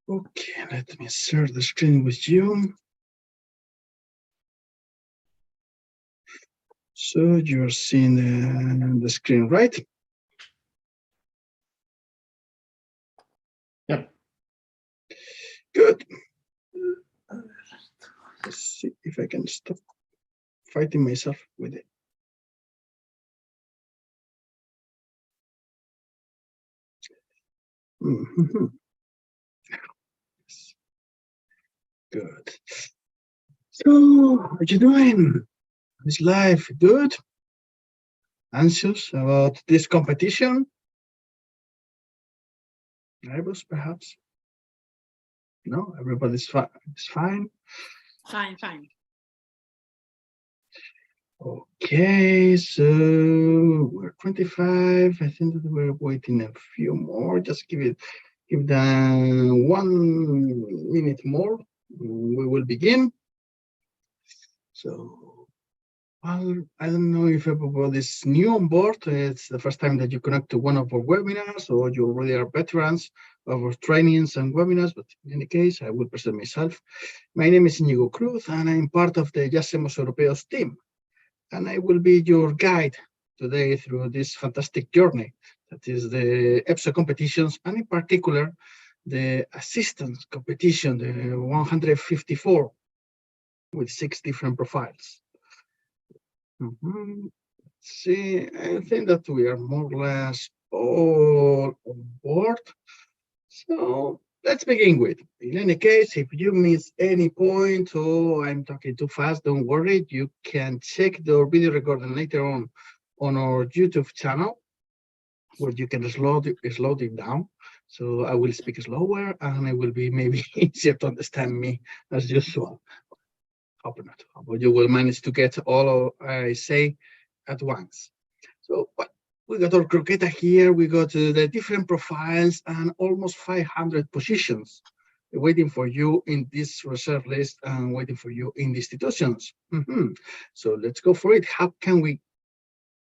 Okay, let me share the screen with you. So you're seeing the screen, right? Yeah. Good. Let's see if I can stop fighting myself with it. Mm-hmm. Yes. Good. So, how are you doing? Is life good? Anxious about this competition? Nervous, perhaps? No, everybody's fine. It's fine. Fine, fine. Okay, so we're 25. I think that we're waiting a few more. Just give them 1 minute more. We will begin. So, well, I don't know if everybody's new on board. It's the first time that you connect to one of our webinars, or you already are veterans of our trainings and webinars. But in any case, I will present myself. My name is Íñigo Cruz, and I'm part of the YaSemosEuropeos team. And I will be your guide today through this fantastic journey that is the EPSO competitions, and in particular, the assistance competition, the 154, with 6 different profiles. Let's see, I think that we are more or less all on board. So let's begin with. In any case, if you miss any point or I'm talking too fast, don't worry. You can check the video recording later on our YouTube channel, where you can slow it down. So I will speak slower, and it will be maybe easier to understand me as usual. Hope not, but you will manage to get all I say at once. So we got our croqueta here. We got the different profiles and almost 500 positions waiting for you in this reserve list and waiting for you in the institutions. So let's go for it. How can we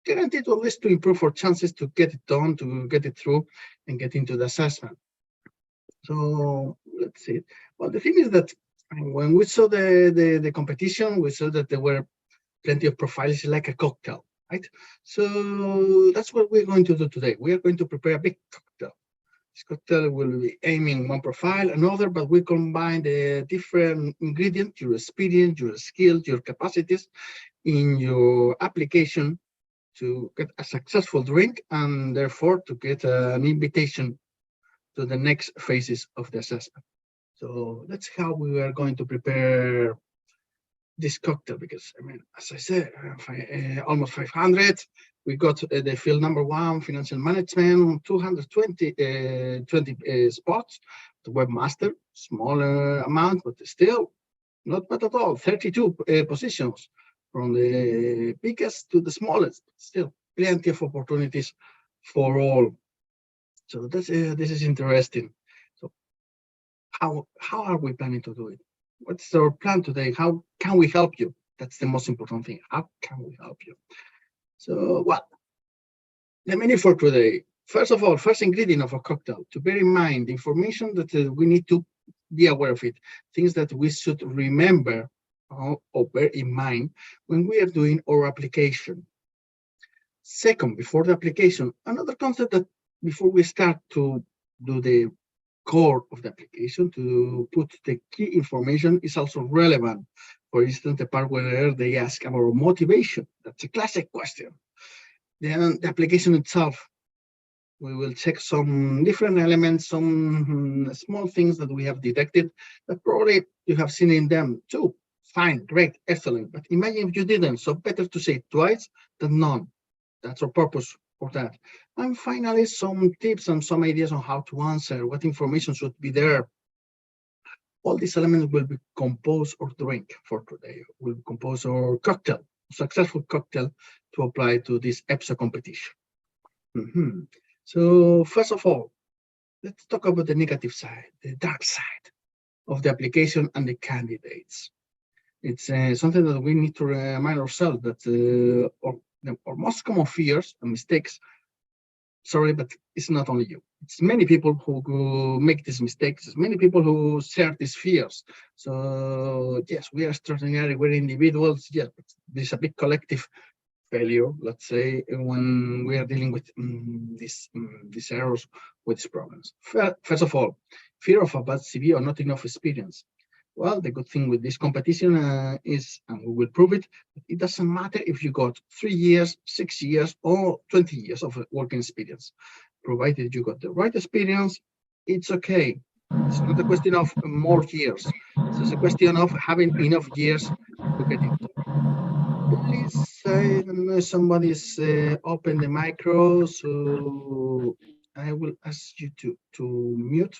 guarantee at least to improve our chances to get it done, to get it through and get into the assessment? So let's see. Well, the thing is that when we saw the competition, we saw that there were plenty of profiles like a cocktail, right? So that's what we're going to do today. We are going to prepare a big cocktail. This cocktail will be aiming one profile, another, but we combine the different ingredients, your experience, your skills, your capacities in your application to get a successful drink, and therefore to get an invitation to the next phases of the assessment. So that's how we are going to prepare this cocktail, because I mean, as I said, almost 500. We got the field number 1, financial management, 220 spots. The Webmaster, smaller amount, but still not bad at all. 32 positions, from the biggest to the smallest. Still plenty of opportunities for all. So this is interesting. So how are we planning to do it? What's our plan today? How can we help you? That's the most important thing. How can we help you? So, well, the menu for today. First of all, first ingredient of a cocktail, to bear in mind, information that we need to be aware of it, things that we should remember or bear in mind when we are doing our application. Second, before the application, another concept that before we start to do the core of the application, to put the key information, is also relevant. For instance, the part where they ask about motivation. That's a classic question. Then the application itself, we will check some different elements, some small things that we have detected that probably you have seen in them too. Fine, great, excellent. But imagine if you didn't, so better to say it twice than none. That's our purpose for that. And finally, some tips and some ideas on how to answer, what information should be there. All these elements will be compose our drink for today. We'll compose our cocktail, successful cocktail to apply to this EPSO competition. So first of all, let's talk about the negative side, the dark side of the application and the candidates. It's something that we need to remind ourselves that our most common fears and mistakes sorry, but it's not only you. It's many people who make these mistakes. It's many people who share these fears. So yes, we are extraordinary. We're individuals. Yes, but there's a big collective failure, let's say, when we are dealing with these errors, with these problems. First of all, fear of a bad CV or not enough experience. Well, the good thing with this competition is, and we will prove it, it doesn't matter if you got 3 years, 6 years, or 20 years of working experience. Provided you got the right experience, it's okay. It's not a question of more years. It's just a question of having enough years to get it done. Please, I don't know if somebody's open the micro, so I will ask you to mute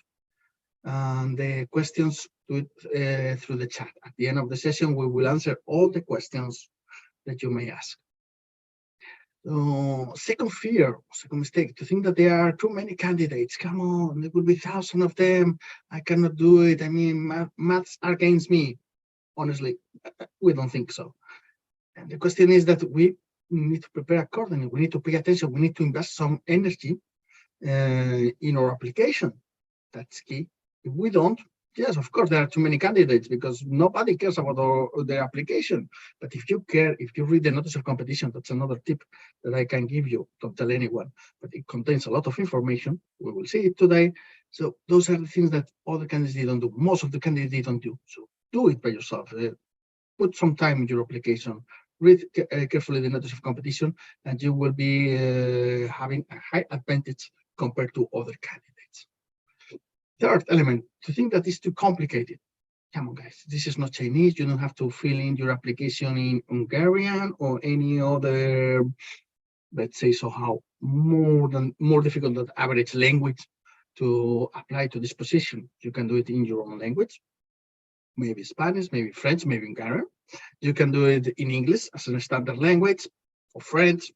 the questions through the chat. At the end of the session, we will answer all the questions that you may ask. Second fear, second mistake, to think that there are too many candidates. Come on, there will be thousands of them. I cannot do it. I mean, maths are against me. Honestly, we don't think so. And the question is that we need to prepare accordingly. We need to pay attention. We need to invest some energy in our application. That's key. If we don't, yes, of course, there are too many candidates because nobody cares about their application. But if you care, if you read the notice of competition, that's another tip that I can give you. Don't tell anyone, but it contains a lot of information. We will see it today. So those are the things that other candidates don't do. Most of the candidates don't do. So do it by yourself. Put some time in your application. Read carefully the notice of competition, and you will be having a high advantage compared to other candidates. Third element, to think that it's too complicated. Come on, guys, this is not Chinese. You don't have to fill in your application in Hungarian or any other, let's say, somehow more difficult than average language to apply to this position. You can do it in your own language, maybe Spanish, maybe French, maybe Hungarian. You can do it in English as a standard language, or French.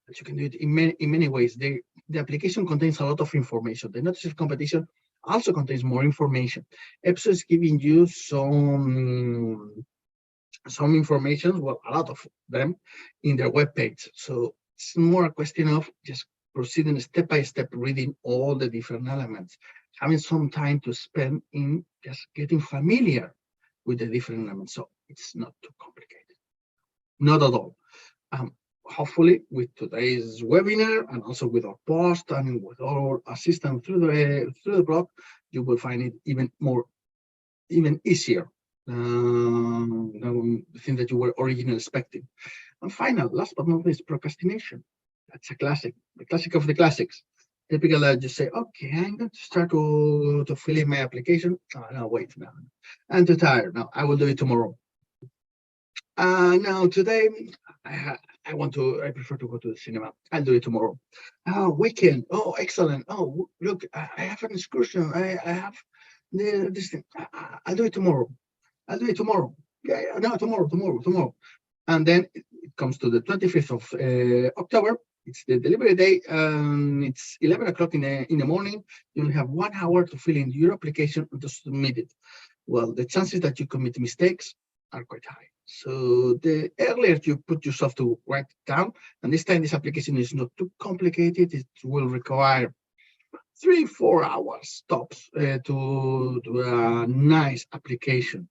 But you can do it in many ways. The application contains a lot of information. The notice of competition also contains more information. EPSO is giving you some information, well, a lot of them, in their web page. So it's more a question of just proceeding step by step, reading all the different elements, having some time to spend in just getting familiar with the different elements. So it's not too complicated, not at all. Hopefully, with today's webinar and also with our post and with our assistance through the blog, you will find it even easier than the thing that you were originally expecting. And final, last but not least, procrastination. That's a classic, the classic of the classics. Typically, I just say, okay, I'm going to start to fill in my application. Oh, no, wait, no, I'm too tired. No, I will do it tomorrow. Now today, I prefer to go to the cinema. I'll do it tomorrow. Oh, weekend. Oh, excellent. Oh, look, I have an excursion. I have this thing. I'll do it tomorrow. I'll do it tomorrow. Yeah, no, tomorrow. And then it comes to the 25th of October. It's the delivery day. It's 11 o'clock in the morning. You will have 1 hour to fill in your application and to submit it. Well, the chances that you commit mistakes are quite high. So the earlier you put yourself to write it down, and this time this application is not too complicated, it will require 3-4 hours tops to do a nice application,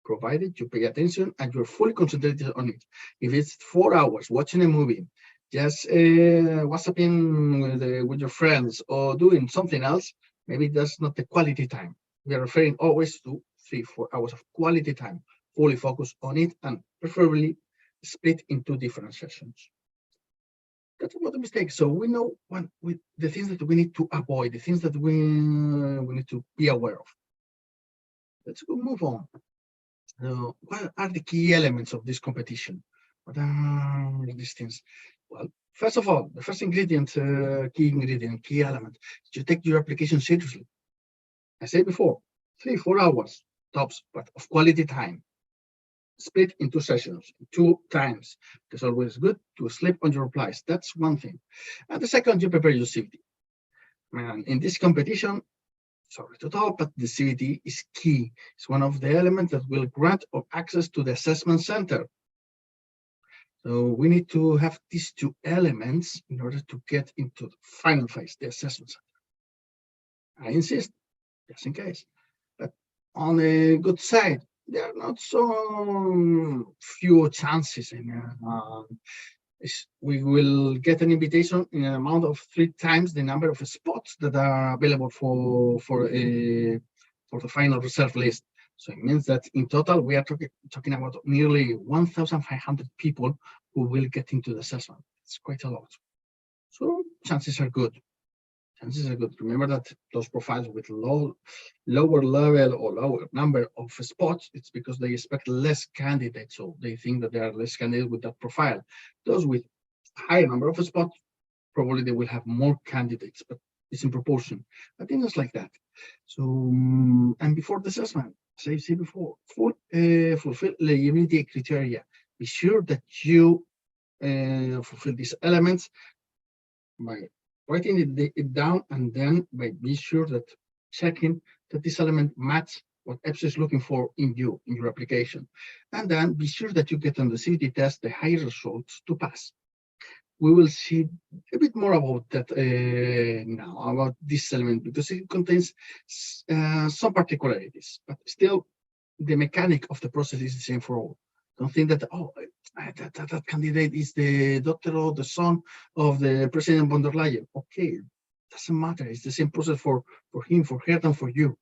provided you pay attention and you're fully concentrated on it. If it's 4 hours watching a movie, just WhatsApping with your friends or doing something else, maybe that's not the quality time. We are referring always to 3-4 hours of quality time, fully focus on it, and preferably split into different sessions. That's about the mistake. So we know the things that we need to avoid, the things that we need to be aware of. Let's go move on. What are the key elements of this competition? What are these things? Well, first of all, the first ingredient, key element, is to take your application seriously. I said before, 3-4 hours tops, but of quality time. Split into sessions, 2 times. It's always good to sleep on your replies. That's one thing. And the second, you prepare your CVT. And in this competition, sorry to talk, but the CVT is key. It's one of the elements that will grant access to the assessment center. So we need to have these two elements in order to get into the final phase, the assessment center. I insist, just in case. But on the good side, there are not so few chances. We will get an invitation in an amount of 3 times the number of spots that are available for the final reserve list. So it means that in total, we are talking about nearly 1,500 people who will get into the assessment. It's quite a lot. So chances are good. Chances are good. Remember that those profiles with lower level or lower number of spots, it's because they expect less candidates. So they think that there are less candidates with that profile. Those with higher number of spots, probably they will have more candidates, but it's in proportion. I think it's like that. So, and before the assessment, as I said before, fulfill eligibility criteria. Be sure that you fulfill these elements by writing it down, and then by be sure that checking that this element match what EPSO is looking for in your application. And then be sure that you get on the CBT test the higher results to pass. We will see a bit more about that now, about this element, because it contains some particularities, but still the mechanic of the process is the same for all. Don't think that, that candidate is the daughter or the son of the President von der Leyen. Okay, doesn't matter. It's the same process for him, for her, and for you.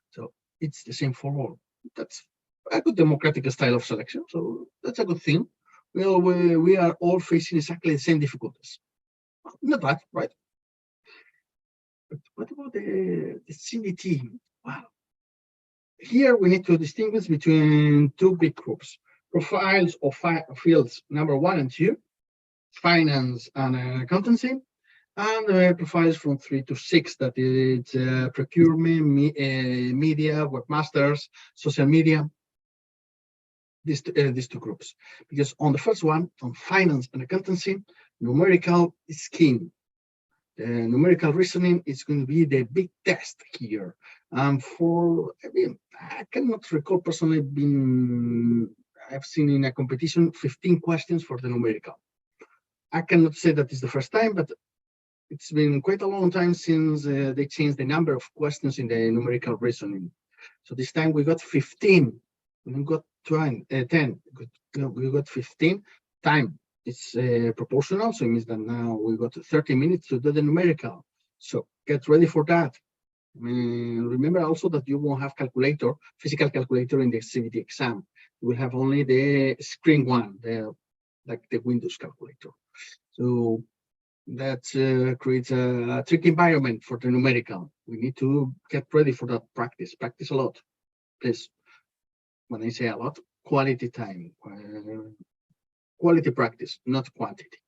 So it's the same for all. That's a good democratic style of selection. So that's a good thing. We are all facing exactly the same difficulties. Not bad, right? But what about the CBT? Wow. Here we need to distinguish between two big groups: profiles of fields number 1 and 2, finance and accountancy, and profiles from 3 to 6, that is procurement, media, webmasters, social media. These two groups, because on the first one, on finance and accountancy, numerical is king. The numerical reasoning is going to be the big test here. I cannot recall personally I've seen in a competition 15 questions for the numerical. I cannot say that it's the first time, but it's been quite a long time since they changed the number of questions in the numerical reasoning. So this time we got 15. We got 10. We got 15. Time it's proportional, so it means that now we got 30 minutes to do the numerical. So get ready for that. Remember also that you won't have physical calculator in the CBT exam. You will have only the screen one, like the Windows calculator. So that creates a tricky environment for the numerical. We need to get ready for that practice. Practice a lot, please. When I say a lot, quality time, quality practice, not quantity.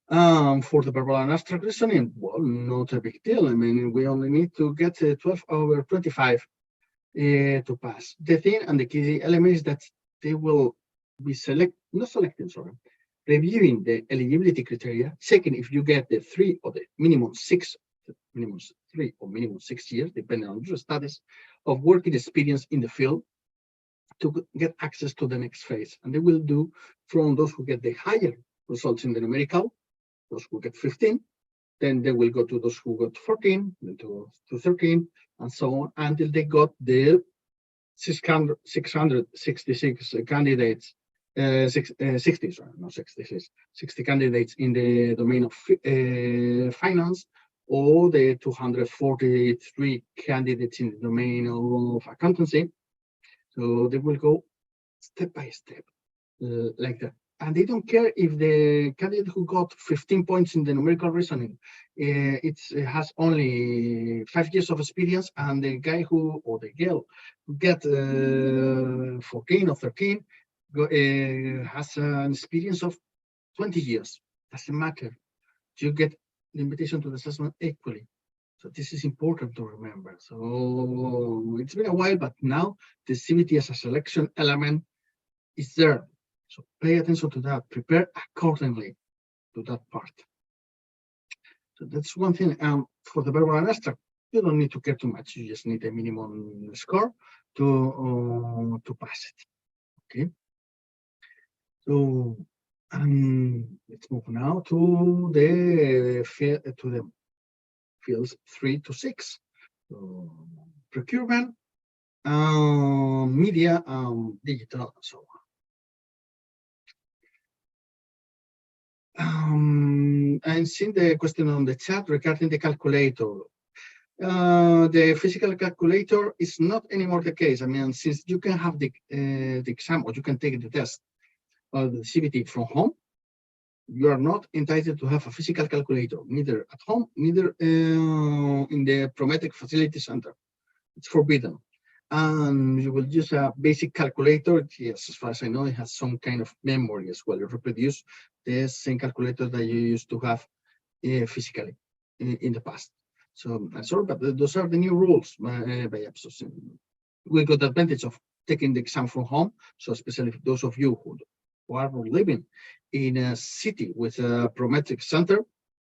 For the verbal and abstract reasoning, well, not a big deal. We only need to get 12 over 25 to pass. The thing and the key element is that they will be reviewing the eligibility criteria, checking if you get the 3 or the minimum 6 years, depending on your status of working experience in the field, to get access to the next phase. And they will do from those who get the higher results in the numerical, those who get 15, then they will go to those who got 14, then to 13, and so on, until they got the 666 candidates, 60 candidates in the domain of finance, or the 243 candidates in the domain of accountancy. So they will go step by step like that. And they don't care if the candidate who got 15 points in the numerical reasoning, it has only 5 years of experience, and the guy or the girl who get 14 or 13 has an experience of 20 years. Doesn't matter. You get the invitation to the assessment equally. So this is important to remember. So it's been a while, but now the CBT as a selection element is there. So pay attention to that. Prepare accordingly to that part. So that's one thing. For the verbal and abstract, you don't need to care too much. You just need a minimum score to pass it. Okay. So let's move now to the fields 3 to 6. So, procurement, media, digital, and so on. And seeing the question on the chat regarding the calculator. The physical calculator is not anymore the case. I mean, since you can have the exam, or you can take the test of the CBT from home, you are not entitled to have a physical calculator, neither at home, neither in the Prometric Facility Center. It's forbidden. And you will use a basic calculator. Yes, as far as I know, it has some kind of memory as well. It reproduces the same calculator that you used to have physically in the past. So I'm sorry, but those are the new rules by EPSO. We got the advantage of taking the exam from home. So especially for those of you who are living in a city with a Prometric center,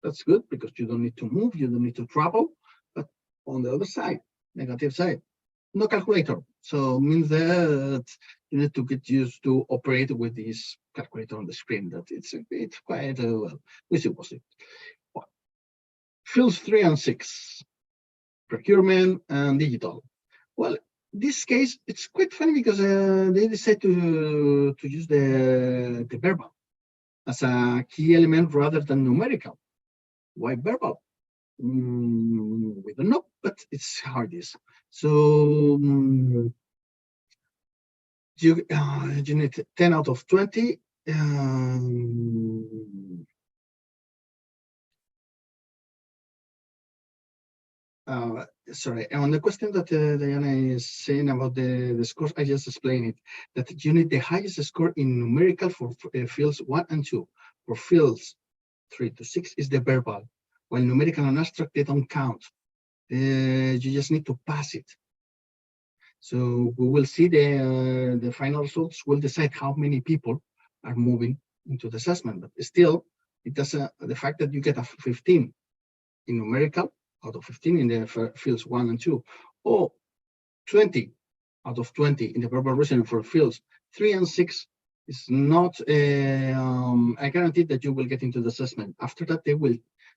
that's good because you don't need to move, you don't need to travel. But on the other side, negative side, no calculator. So it means that you need to get used to operate with this calculator on the screen. That it's quite well. We see what's it. Fields 3 and 6, procurement and digital. Well, this case, it's quite funny because they decided to use the verbal as a key element rather than numerical. Why verbal? We don't know, but it's how it is. So you need 10 out of 20. Sorry, on the question that Diana is saying about the scores, I just explained it, that you need the highest score in numerical for fields 1 and 2. For fields 3 to 6 is the verbal, while numerical and abstract, they don't count. You just need to pass it. So we will see the final results will decide how many people are moving into the assessment, but still, it doesn't, the fact that you get a 15 in numerical out of 15 in the fields 1 and 2, or 20 out of 20 in the verbal reasoning for fields 3 and 6 is not a guarantee that you will get into the assessment. After that,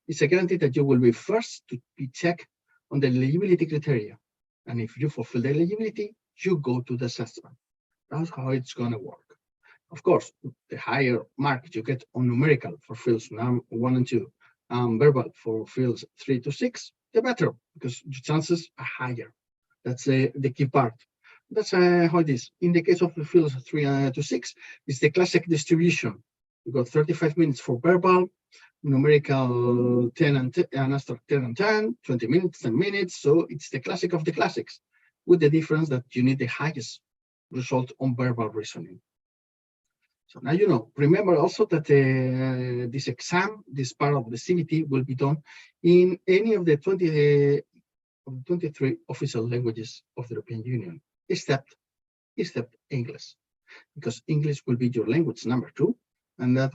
it's a guarantee that you will be first to be checked on the eligibility criteria. And if you fulfill the eligibility, you go to the assessment. That's how it's going to work. Of course, the higher mark you get on numerical for fields 1 and 2, verbal for fields 3 to 6, the better, because your chances are higher. That's the key part. That's how it is. In the case of the fields 3 to 6, it's the classic distribution. You got 35 minutes for verbal, numerical 10 and abstract 10 and 10, 20 minutes, 10 minutes. So it's the classic of the classics, with the difference that you need the highest result on verbal reasoning. So now you know. Remember also that this exam, this part of the CBT, will be done in any of the 23 official languages of the European Union, except English, because English will be your language number 2, and that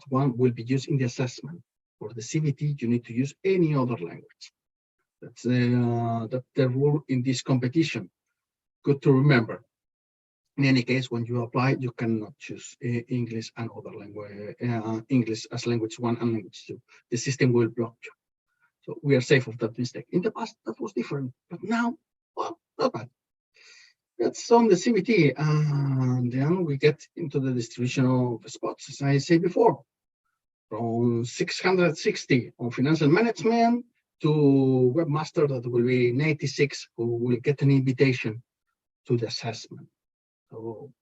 one will be used in the assessment. For the CBT, you need to use any other language. That's the rule in this competition. Good to remember. In any case, when you apply, you cannot choose English and other language, English as language 1 and language 2. The system will block you. So we are safe of that mistake. In the past, that was different, but now, well, not bad. That's on the CBT, and then we get into the distribution of spots, as I said before, from 660 on financial management to Webmaster, that will be 96, who will get an invitation to the assessment. So,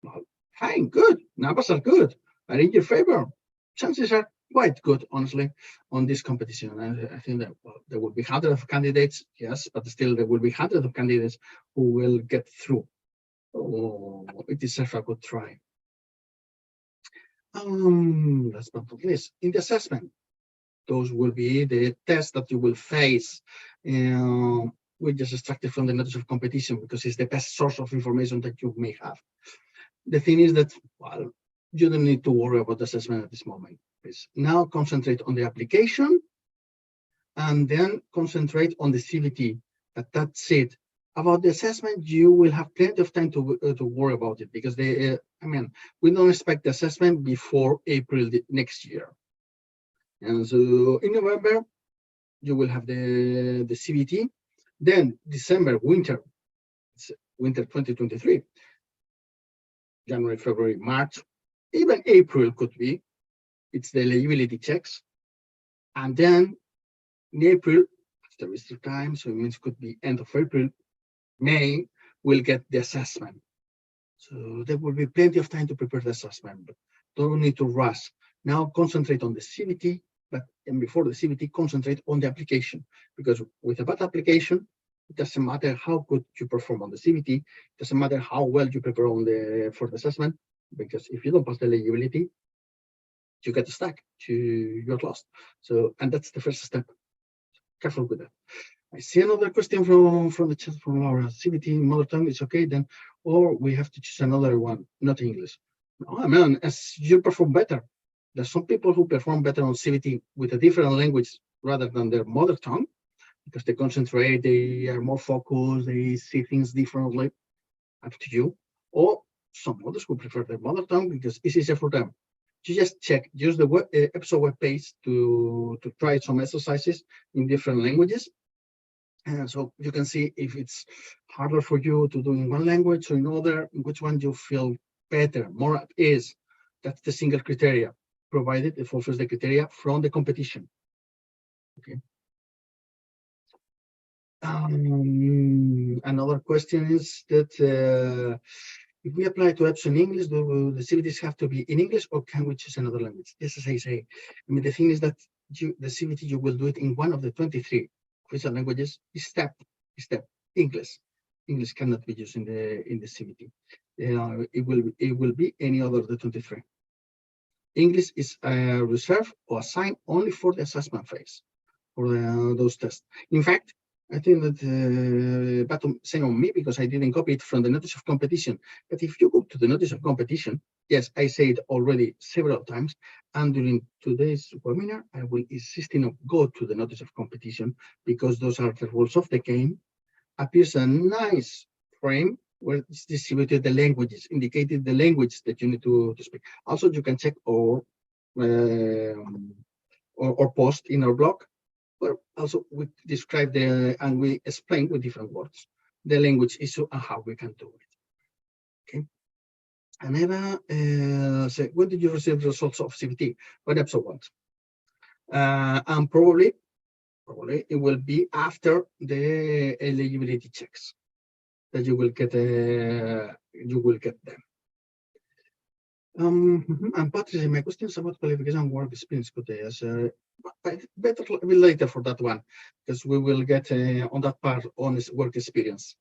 well, fine, good. Numbers are good, are in your favor. Chances are quite good, honestly, on this competition. I think that there will be hundreds of candidates, yes, but still there will be hundreds of candidates who will get through. Oh, it deserves a good try. Last but not least, in the assessment, those will be the tests that you will face. We just extracted from the notice of competition because it's the best source of information that you may have. The thing is that, well, you don't need to worry about the assessment at this moment. Please now concentrate on the application and then concentrate on the CBT. That's it. About the assessment, you will have plenty of time to worry about it, because we don't expect the assessment before April next year. And so in November, you will have the CBT. Then December, winter 2023. January, February, March, even April could be. It's the eligibility checks. And then in April, after Easter time, so it means could be end of April, May, we'll get the assessment. So there will be plenty of time to prepare the assessment, but don't need to rush. Now concentrate on the CBT, and before the CBT, concentrate on the application, because with a bad application, it doesn't matter how good you perform on the CBT, it doesn't matter how well you prepare for the assessment, because if you don't pass the eligibility, you get stuck, you're lost. So, and that's the first step. Careful with that. I see another question from the chat from our CBT mother tongue. It's okay then, or we have to choose another one, not English. No, man, as you perform better. There's some people who perform better on CBT with a different language rather than their mother tongue, because they concentrate, they are more focused, they see things differently. Up to you. Or some others who prefer their mother tongue because it's easier for them. You just check, use the EPSO web page to try some exercises in different languages. And so you can see if it's harder for you to do in one language or in other, which one you feel better, more at ease. That's the single criteria, provided it fulfills the criteria from the competition. Okay. Another question is that if we apply to EPSO in English, do the CBTs have to be in English, or can we choose another language? Yes, as I say, the thing is that the CBT, you will do it in one of the 23 official languages, except English. English cannot be used in the CBT. It will be any other of the 23. English is reserved or assigned only for the assessment phase for those tests. In fact, I think that but saying on me, because I didn't copy it from the notice of competition. But if you go to the notice of competition, yes, I say it already several times, and during today's webinar, I will insist on go to the notice of competition, because those are the rules of the game. Appears a nice frame where it's distributed the languages, indicated the language that you need to speak. Also, you can check or post in our blog. But also we describe and we explain with different words the language issue and how we can do it. Okay. And Eva said, when did you receive the results of CBT? When EPSO wants. And probably it will be after the eligibility checks that you will get them. And Patricia, my questions about qualification and work experience could better a bit later for that one, because we will get on that part on this work experience.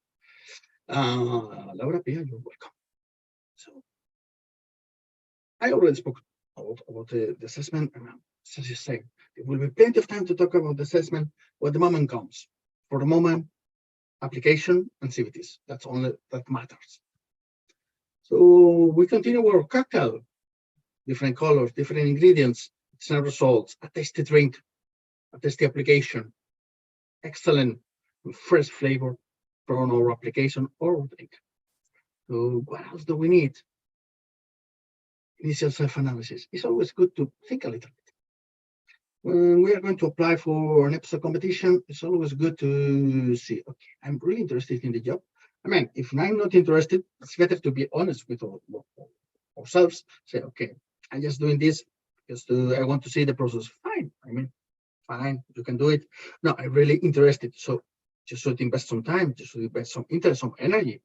Laura Pia, you're welcome. So I already spoke about the assessment. As you say, there will be plenty of time to talk about the assessment when the moment comes. For the moment, application and CBTs. That's only that matters. So we continue our cocktail, different colors, different ingredients, excellent results, a tasty drink, a tasty application, excellent fresh flavor from our application or drink. So what else do we need? Initial self-analysis. It's always good to think a little bit. When we are going to apply for an EPSO competition, it's always good to see, okay, I'm really interested in the job. If I'm not interested, it's better to be honest with ourselves. Say, okay, I'm just doing this because I want to see the process. Fine. Fine, you can do it. No, I'm really interested. So you should invest some time, you should invest some interest, some energy.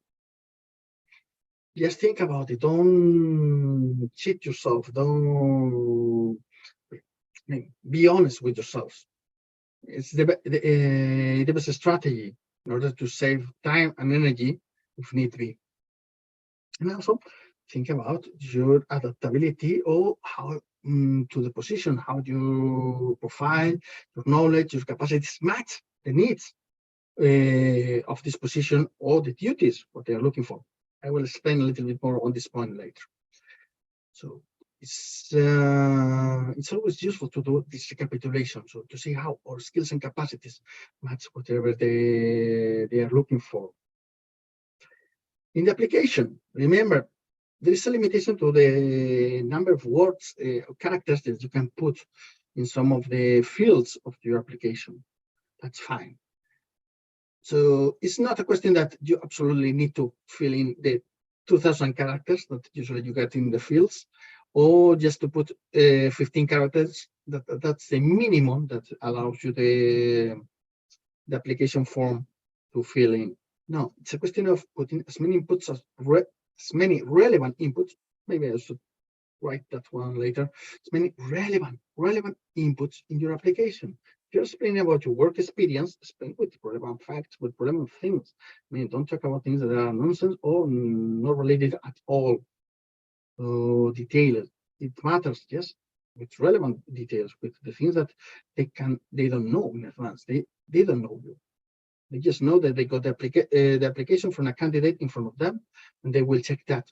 Just think about it. Don't cheat yourself. Don't be honest with yourself. It's the best strategy in order to save time and energy if need be. And also think about your adaptability or how to the position, how your profile, your knowledge, your capacities match the needs of this position or the duties, what they are looking for. I will explain a little bit more on this point later. So it's always useful to do this recapitulation, so to see how our skills and capacities match whatever they are looking for. In the application, remember, there is a limitation to the number of words or characters that you can put in some of the fields of your application. That's fine. So it's not a question that you absolutely need to fill in the 2,000 characters that usually you get in the fields, or just to put 15 characters. That's the minimum that allows you the application form to fill in. No, it's a question of putting as many inputs as many relevant inputs. Maybe I should write that one later. As many relevant inputs in your application. If you're explaining about your work experience, explain with relevant facts, with relevant things. I mean, don't talk about things that are nonsense or not related at all. Detailed. It matters, yes, with relevant details, with the things that they don't know in advance. They don't know you. They just know that they got the application from a candidate in front of them, and they will check that.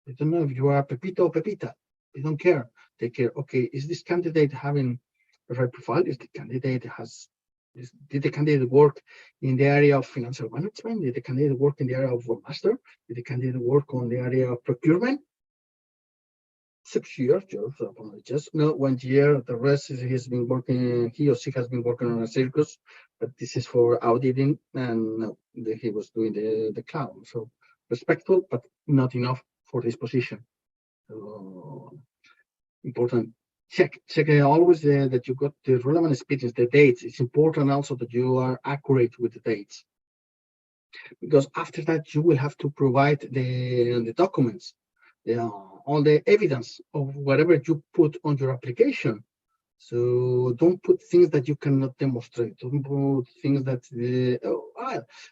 They don't know if you are Pepito or Pepita. They don't care. They care, okay, is this candidate having the right profile? Is the candidate did the candidate work in the area of financial management? Did the candidate work in the area of Webmaster? Did the candidate work on the area of procurement? 6 years, just no 1 year. The rest is he or she has been working on a circus, but this is for auditing, and no, he was doing the clown. So respectful, but not enough for this position. Important. Check always that you got the relevant experience, the dates. It's important also that you are accurate with the dates, because after that you will have to provide the documents, all the evidence of whatever you put on your application. So don't put things that you cannot demonstrate. Don't put things that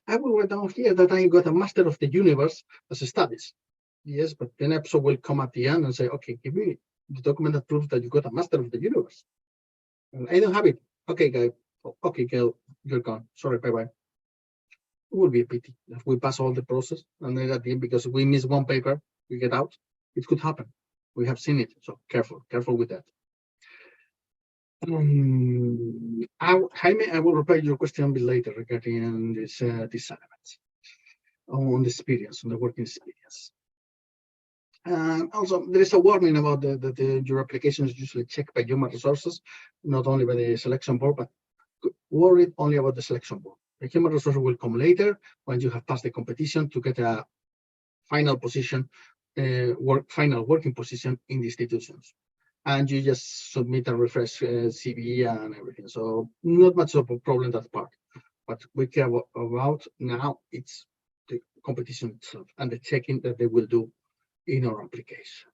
I will write down here that I got a Master of the Universe as a studies. Yes, but then EPSO will come at the end and say, okay, give me the document that proves that you got a Master of the Universe. And I don't have it. Okay, guy. Okay, girl, you're gone. Sorry, bye-bye. It would be a pity if we pass all the process and then at the end, because we miss one paper, we get out. It could happen. We have seen it. So careful with that. Jaime, I will reply your question a bit later regarding these elements on the experience, on the working experience. Also, there is a warning about that your application is usually checked by human resources, not only by the selection board, but worried only about the selection board. The human resources will come later when you have passed the competition to get a final position, final working position in the institutions. And you just submit and refresh CV and everything. So not much of a problem, that part. What we care about now, it's the competition itself and the checking that they will do in our application.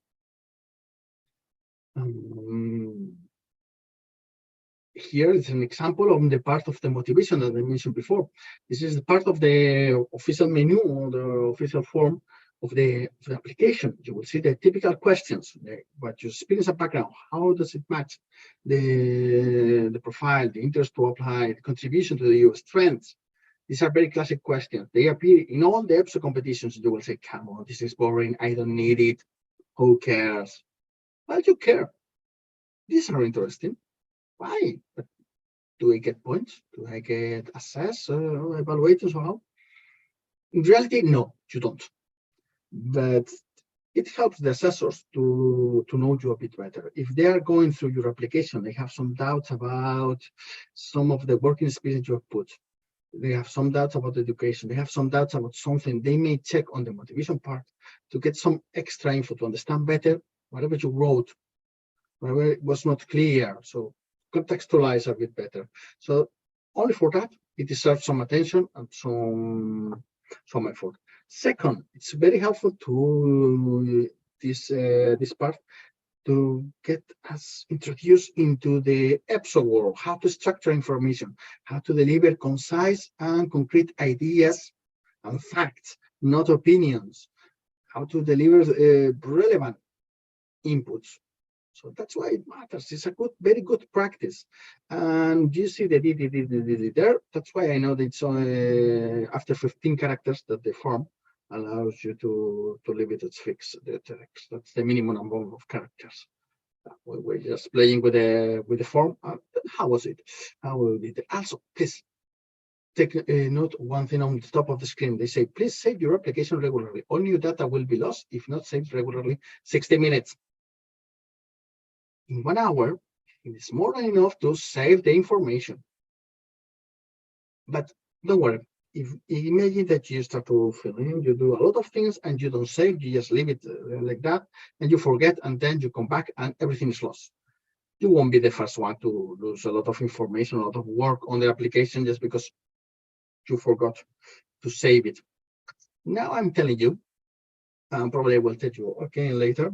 Here is an example of the part of the motivation that I mentioned before. This is the part of the official menu or the official form of the application. You will see the typical questions, what your experience and background, how does it match the profile, the interest to apply, the contribution to the EU, strengths. These are very classic questions. They appear in all the EPSO competitions. You will say, come on, this is boring, I don't need it, who cares? Well, you care. These are interesting. Why? But do I get points? Do I get assessed, evaluated somehow? In reality, no, you don't. But it helps the assessors to know you a bit better. If they are going through your application, they have some doubts about some of the working experience you have put. They have some doubts about education. They have some doubts about something. They may check on the motivation part to get some extra info to understand better whatever you wrote, whatever it was not clear. So contextualize a bit better. So only for that, it deserves some attention and some effort. Second, it's very helpful to this part to get us introduced into the EPSO world, how to structure information, how to deliver concise and concrete ideas and facts, not opinions, how to deliver relevant inputs. So that's why it matters. It's a very good practice. And you see the there. That's why I know that it's after 15 characters that the form allows you to leave it as fixed, the text. That's the minimum number of characters. We're just playing with the form. How was it? How did it? Also, please take note one thing on the top of the screen. They say, please save your application regularly. All new data will be lost if not saved regularly. 60 minutes. In 1 hour, it is more than enough to save the information. But don't worry. If imagine that you start to fill in, you do a lot of things and you don't save, you just leave it like that, and you forget, and then you come back and everything is lost. You won't be the first one to lose a lot of information, a lot of work on the application just because you forgot to save it. Now I'm telling you, probably I will tell you again later,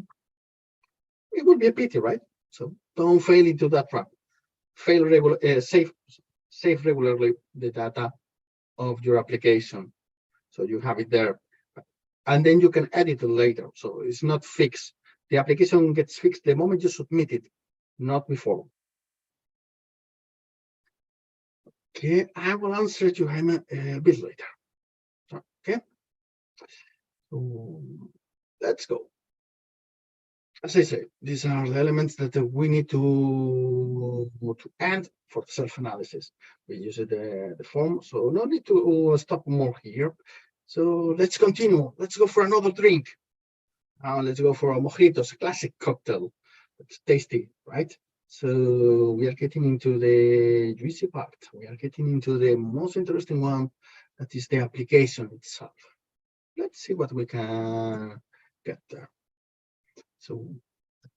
it will be a pity, right? So don't fail into that trap. Fail regular, save regularly the data of your application, so you have it there, and then you can edit it later. So it's not fixed. The application gets fixed the moment you submit it, not before. Okay, I will answer you, Jaime, a bit later. Okay, so let's go. As I say, these are the elements that we need to add for self-analysis. We use the form, so no need to stop more here. So let's continue. Let's go for another drink. Let's go for a mojito, a classic cocktail. It's tasty, right? So we are getting into the juicy part. We are getting into the most interesting one, that is the application itself. Let's see what we can get there. So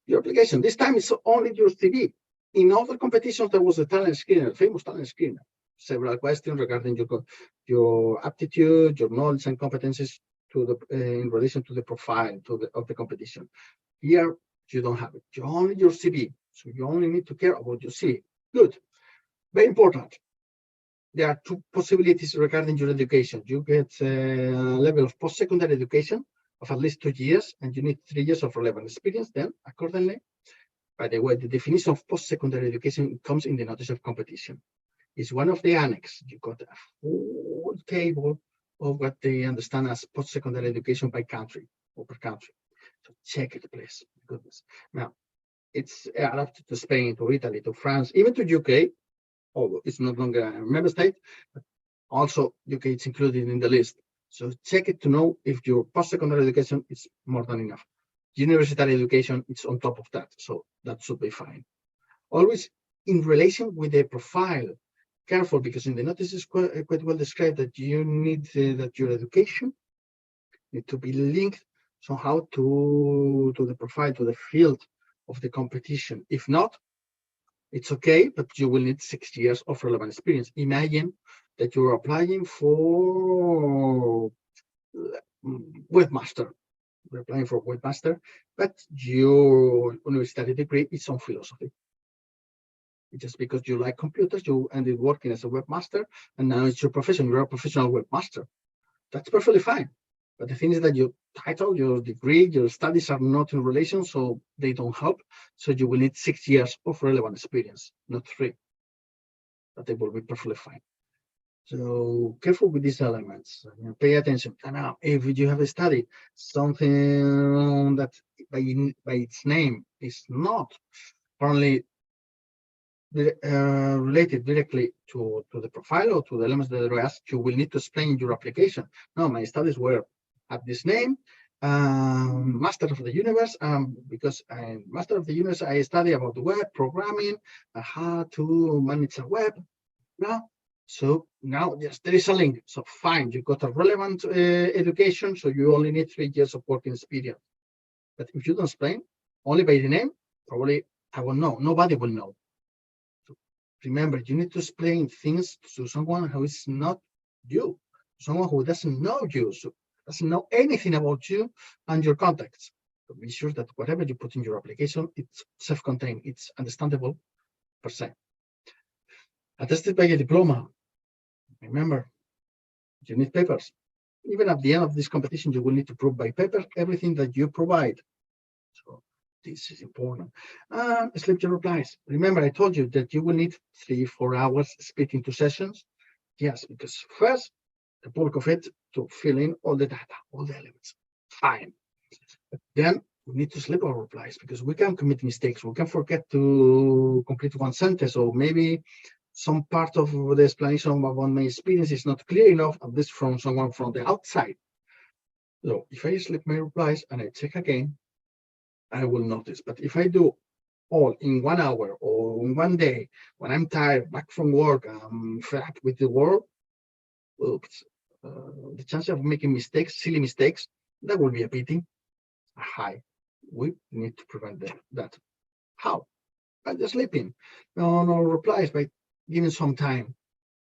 your application, this time it's only your CV. In other competitions, there was a talent screener, famous talent screener. Several questions regarding your aptitude, your knowledge and competencies to the in relation to the profile of the competition. Here, you don't have it. You only your CV. So you only need to care about your CV. Good. Very important. There are two possibilities regarding your education. You get a level of post-secondary education of at least 2 years, and you need 3 years of relevant experience then, accordingly. By the way, the definition of post-secondary education comes in the notice of competition. It's one of the annex. You got a full table of what they understand as post-secondary education by country or per country. So check it, please. Goodness. Now, it's adapted to Spain, to Italy, to France, even to UK, although it's no longer a member state, but also UK is included in the list. So check it to know if your post-secondary education is more than enough. University education, it's on top of that, so that should be fine. Always in relation with the profile. Careful, because in the notice is quite well described that you need that your education need to be linked somehow to the profile, to the field of the competition. If not, it's okay, but you will need 6 years of relevant experience. Imagine that you're applying for Webmaster. You're applying for Webmaster, but your university degree is on philosophy. Just because you like computers, you ended working as a webmaster, and now it's your profession. You're a professional webmaster. That's perfectly fine. But the thing is that your title, your degree, your studies are not in relation, so they don't help. So you will need 6 years of relevant experience, not 3. But they will be perfectly fine. So careful with these elements. Pay attention. And now, if you have studied something that by its name is not currently related directly to the profile or to the elements that are asked, you will need to explain your application. No, my studies were at this name, Master of the Universe, because I'm Master of the Universe, I study about the web programming, how to manage a web. Now, so now, yes, there is a link. So fine, you got a relevant education, so you only need 3 years of working experience. But if you don't explain, only by the name, probably I will know. Nobody will know. Remember, you need to explain things to someone who is not you, someone who doesn't know you, so doesn't know anything about you and your contacts. So be sure that whatever you put in your application, it's self-contained, it's understandable per se. Attested by a diploma. Remember, you need papers. Even at the end of this competition, you will need to prove by paper everything that you provide. So this is important. Sleep your replies. Remember, I told you that you will need 3-4 hours split into sessions. Yes, because first, the bulk of it to fill in all the data, all the elements. Fine. But then we need to sleep our replies because we can commit mistakes. We can forget to complete one sentence, or maybe some part of the explanation about my experience is not clear enough, at least from someone from the outside. So if I select my replies and I check again, I will notice. But if I do all in 1 hour or in 1 day, when I'm tired, back from work, I'm fed with the world, oops, the chance of making mistakes, silly mistakes, that will be a pity, high. We need to prevent that. How? By just sleeping. No replies, by giving some time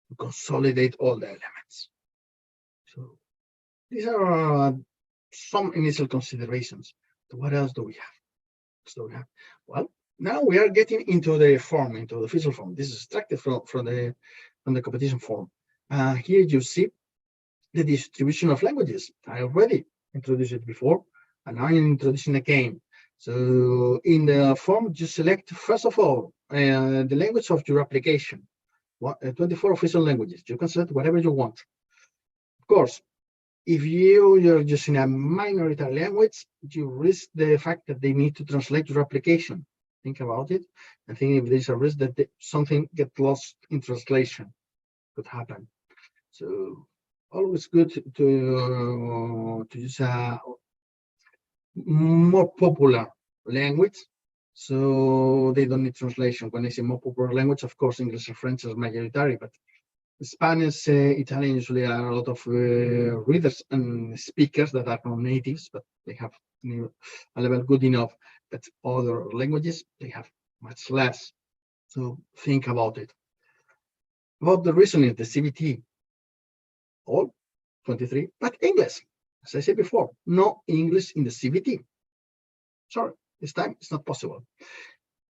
to consolidate all the elements. So these are some initial considerations. So what else do we have? Well, now we are getting into the form, into the official form. This is extracted from the competition form. Here you see the distribution of languages. I already introduced it before, and now I'm introducing again. So in the form, you select, first of all, the language of your application. 24 official languages. You can select whatever you want. Of course, if you're using a minority language, you risk the fact that they need to translate your application. Think about it. I think if there's a risk that something gets lost in translation, could happen. So always good to use a more popular language, so they don't need translation. When I say more popular language, of course, English and French is majority, but Spanish, Italian usually are a lot of readers and speakers that are not natives, but they have a level good enough. But other languages, they have much less. So think about it. About the reasoning, the CBT, all 23, but English. As I said before, no English in the CBT. Sorry, this time it's not possible.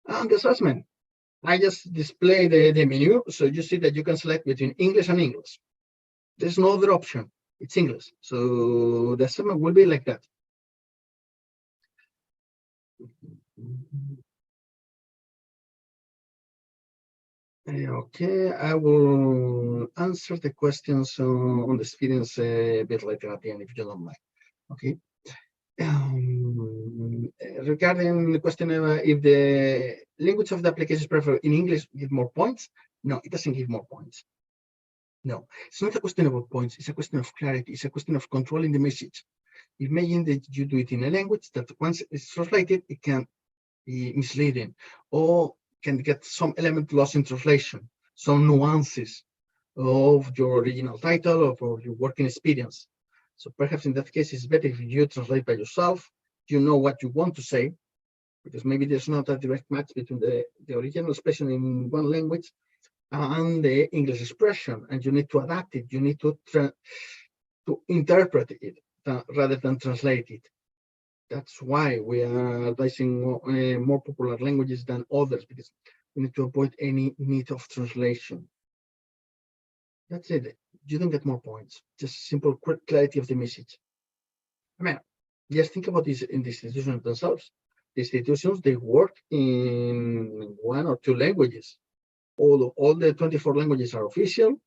And the assessment, I just display the menu, so you see that you can select between English and English. There's no other option. It's English. So the assessment will be like that. Okay, I will answer the questions on the experience a bit later at the end, if you don't mind. Okay. Regarding the question of if the language of the application is preferred in English, give more points. No, it doesn't give more points. No, it's not a question about points. It's a question of clarity. It's a question of controlling the message. Imagine that you do it in a language that once it's translated, it can be misleading or can get some element lost in translation, some nuances of your original title or of your working experience. So perhaps in that case, it's better if you translate by yourself. You know what you want to say, because maybe there's not a direct match between the original expression in one language and the English expression, and you need to adapt it. You need to interpret it rather than translate it. That's why we are advising more popular languages than others, because we need to avoid any need of translation. That's it. You don't get more points. Just simple clarity of the message. I mean, just think about this in the institutions themselves. The institutions, they work in 1 or 2 languages. All the 24 languages are official,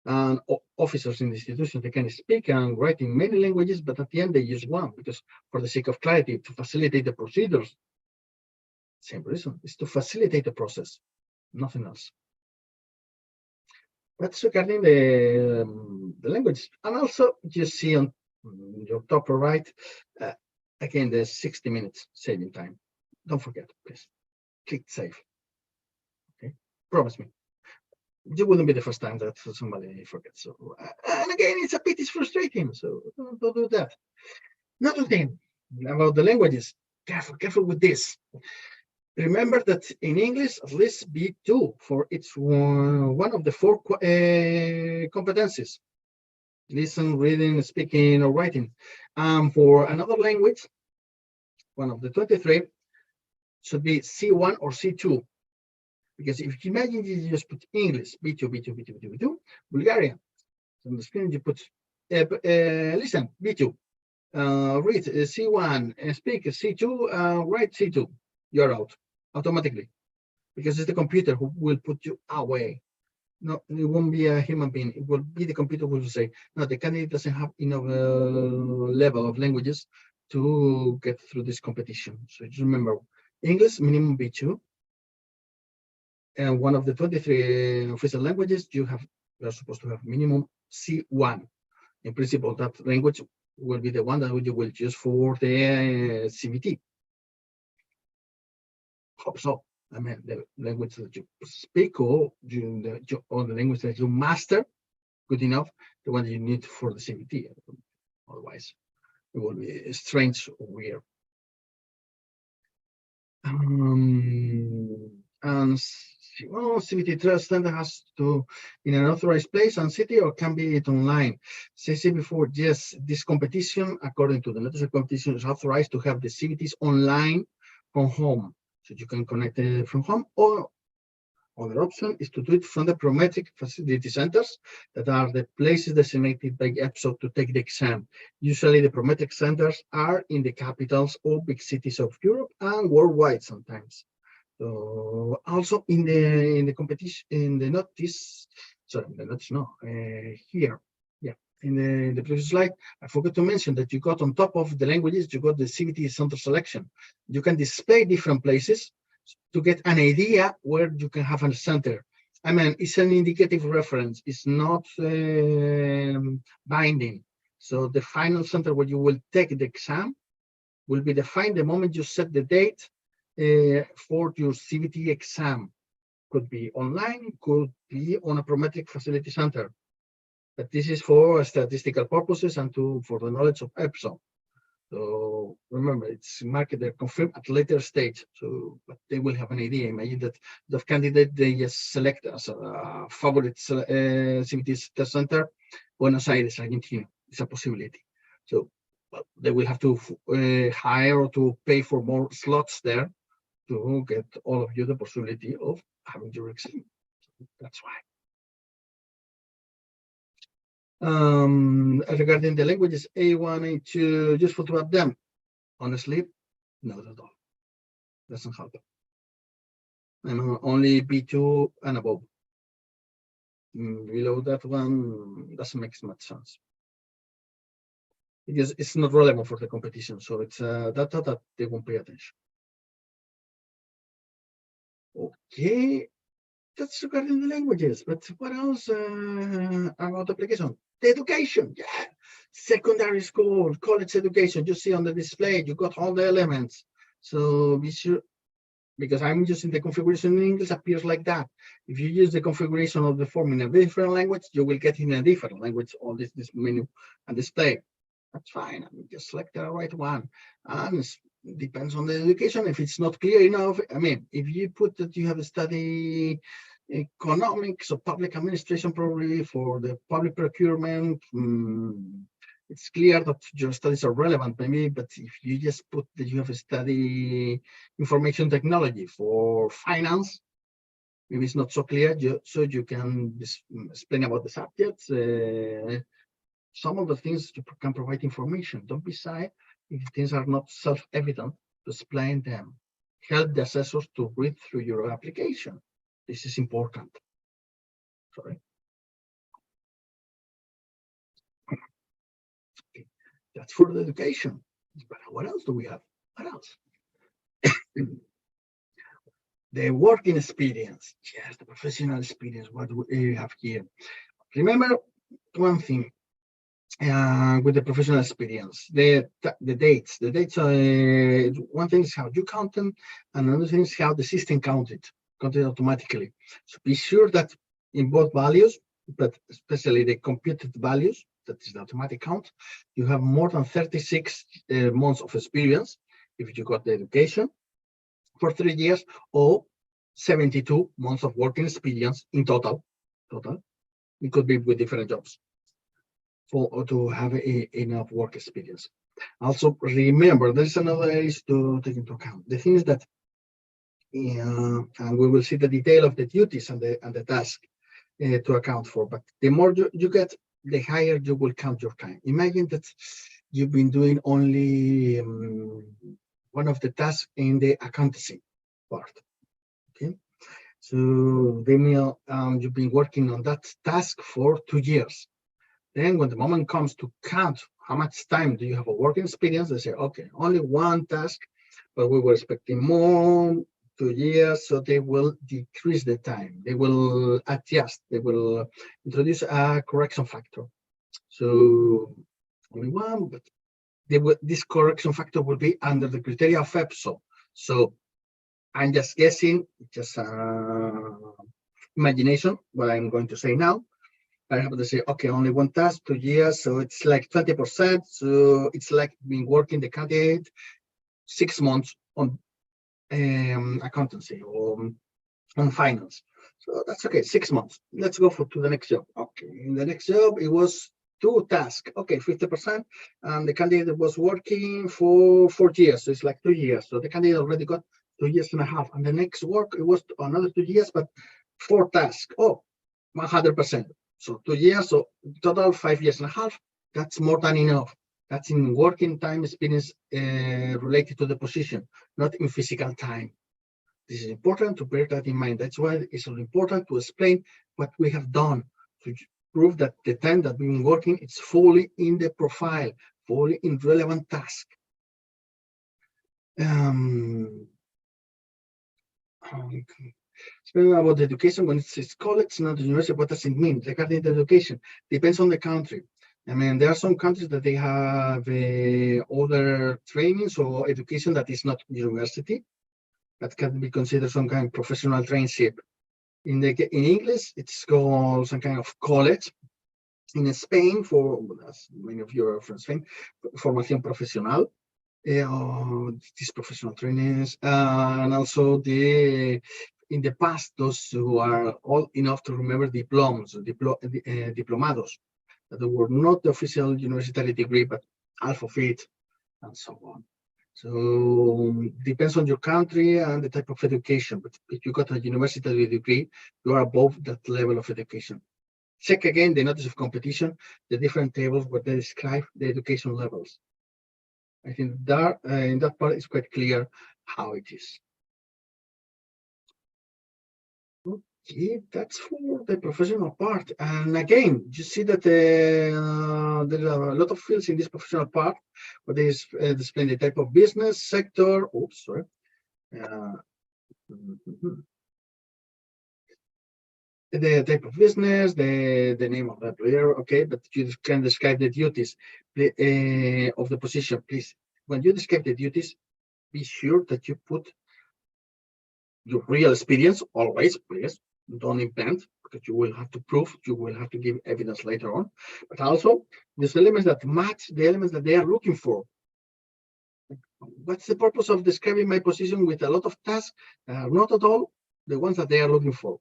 and officers in the institution, they can speak and write in many languages, but at the end they use one, because for the sake of clarity, to facilitate the procedures. Same reason, is to facilitate the process, nothing else. That's regarding the language. And also you see on your top right, again, the 60 minutes saving time. Don't forget, please. Click save. Okay, promise me. You wouldn't be the first time that somebody forgets. So, and again, it's a bit frustrating. So don't do that. Another thing about the languages, careful with this. Remember that in English, at least B2 for it's one of the 4 competencies: listen, reading, speaking, or writing. For another language, one of the 23 should be C1 or C2. Because if you imagine you just put English, B2, Bulgarian. So on the screen you put listen, B2, read C1, speak C2, write C2. You're out automatically, because it's the computer who will put you away. No, it won't be a human being. It will be the computer who will say, no, the candidate doesn't have enough level of languages to get through this competition. So just remember, English minimum B2, and one of the 23 official languages, you are supposed to have minimum C1. In principle, that language will be the one that you will use for the CBT. Hope so. I mean, the language that you speak or the language that you master, good enough, the one you need for the CBT. Otherwise, it will be strange or weird. And well, CBT trust then has to in an authorized place and city, or can be it online. As I said before, yes, this competition, according to the notice of competition, is authorized to have the CBTs online from home. So you can connect it from home, or other option is to do it from the prometric facility centers that are the places designated by EPSO to take the exam. Usually the prometric centers are in the capitals or big cities of Europe and worldwide sometimes. So also in the competition, in the notice, sorry, the notice, no, here, yeah, in the previous slide, I forgot to mention that you got on top of the languages, you got the CBT center selection. You can display different places to get an idea where you can have a center. I mean, it's an indicative reference. It's not binding. So the final center where you will take the exam will be defined the moment you set the date for your CBT exam. Could be online, could be on a prometric facility center. But this is for statistical purposes and for the knowledge of EPSO. So remember, it's marketed confirmed at later stage. So, but they will have an idea. Imagine that the candidate they just select as a favorite CBT test center, Buenos Aires, Argentina. It's a possibility. So they will have to hire or to pay for more slots there to get all of you the possibility of having your exam. So that's why. Regarding the languages A1, A2, useful to have them? Honestly, not at all. Doesn't help. I'm only B2 and above. Below that one doesn't make much sense. Because it's not relevant for the competition, so it's data that they won't pay attention. Okay, that's regarding the languages, but what else about application? The education, yeah. Secondary school, college education, you see on the display, you got all the elements. So be sure, because I'm using the configuration in English, appears like that. If you use the configuration of the form in a different language, you will get in a different language all this menu and display. That's fine. I mean, just select the right one. And it depends on the education. If it's not clear enough, I mean, if you put that you have a study economics or public administration, probably for the public procurement, it's clear that your studies are relevant, maybe, but if you just put that you have a study information technology for finance, maybe it's not so clear, so you can explain about the subjects. Some of the things you can provide information. Don't be shy if things are not self-evident to explain them. Help the assessors to read through your application. This is important. Sorry. Okay. That's for the education. But what else do we have? What else? The working experience. Yes, the professional experience. What do we have here? Remember one thing. With the professional experience, the dates. One thing is how you count them, and another thing is how the system counted automatically. So be sure that in both values, but especially the computed values, that is the automatic count, you have more than 36 months of experience if you got the education for 3 years, or 72 months of working experience in total. It could be with different jobs. To have enough work experience. Also, remember, there's another area to take into account. The thing is that, and we will see the detail of the duties and the task to account for. But the more you get, the higher you will count your time. Imagine that you've been doing only one of the tasks in the accountancy part. Okay, so they will you've been working on that task for 2 years. Then when the moment comes to count how much time do you have a working experience, they say, okay, only one task, but we were expecting more 2 years, so they will decrease the time. They will adjust. They will introduce a correction factor. So only one, but this correction factor will be under the criteria of EPSO. So I'm just guessing, just imagination, what I'm going to say now. I have to say, okay, only one task, 2 years, so it's like 20%. So it's like being working the candidate 6 months on accountancy or on finance. So that's okay, 6 months. Let's go to the next job. Okay, in the next job, it was 2 tasks. Okay, 50%. And the candidate was working for 4 years. So it's like 2 years. So the candidate already got 2 years and a half. And the next work, it was another 2 years, but 4 tasks. Oh, 100%. So 2 years, so total 5 years and a half. That's more than enough. That's in working time experience related to the position, not in physical time. This is important to bear that in mind. That's why it's so important to explain what we have done to prove that the time that we've been working is fully in the profile, fully in relevant task. Speaking about education, when it's college, not university, what does it mean regarding the education? Depends on the country. I mean, there are some countries that they have other trainings or education that is not university, that can be considered some kind of professional traineeship. In English, it's called some kind of college. In Spain, for as many of you are from Spain, formación profesional. These professional trainings, and also in the past, those who are old enough to remember diplomas, diplomados, that were not the official university degree, but half of it, and so on. So depends on your country and the type of education. But if you got a university degree, you are above that level of education. Check again the notice of competition, the different tables where they describe the education levels. I think that in that part is quite clear how it is. Okay, that's for the professional part. And again, you see that there are a lot of fields in this professional part, where they display the type of business sector. Oops, sorry. The type of business, the name of the employer, okay, but you can describe the duties of the position, please. When you describe the duties, be sure that you put your real experience always, please. Don't invent, because you will have to prove, you will have to give evidence later on. But also, these elements that match the elements that they are looking for. What's the purpose of describing my position with a lot of tasks that are not at all the ones that they are looking for?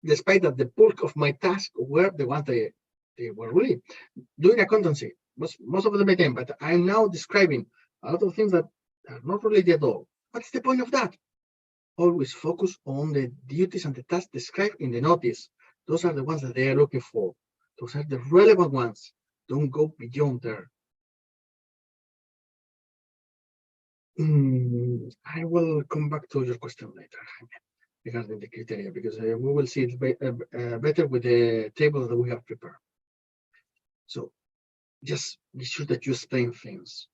Despite that the bulk of my tasks were the ones they were really doing accountancy most of the time, but I'm now describing a lot of things that are not related at all. What's the point of that? Always focus on the duties and the tasks described in the notice. Those are the ones that they are looking for. Those are the relevant ones. Don't go beyond there. I will come back to your question later regarding the criteria, because we will see it better with the table that we have prepared. So just be sure that you explain things.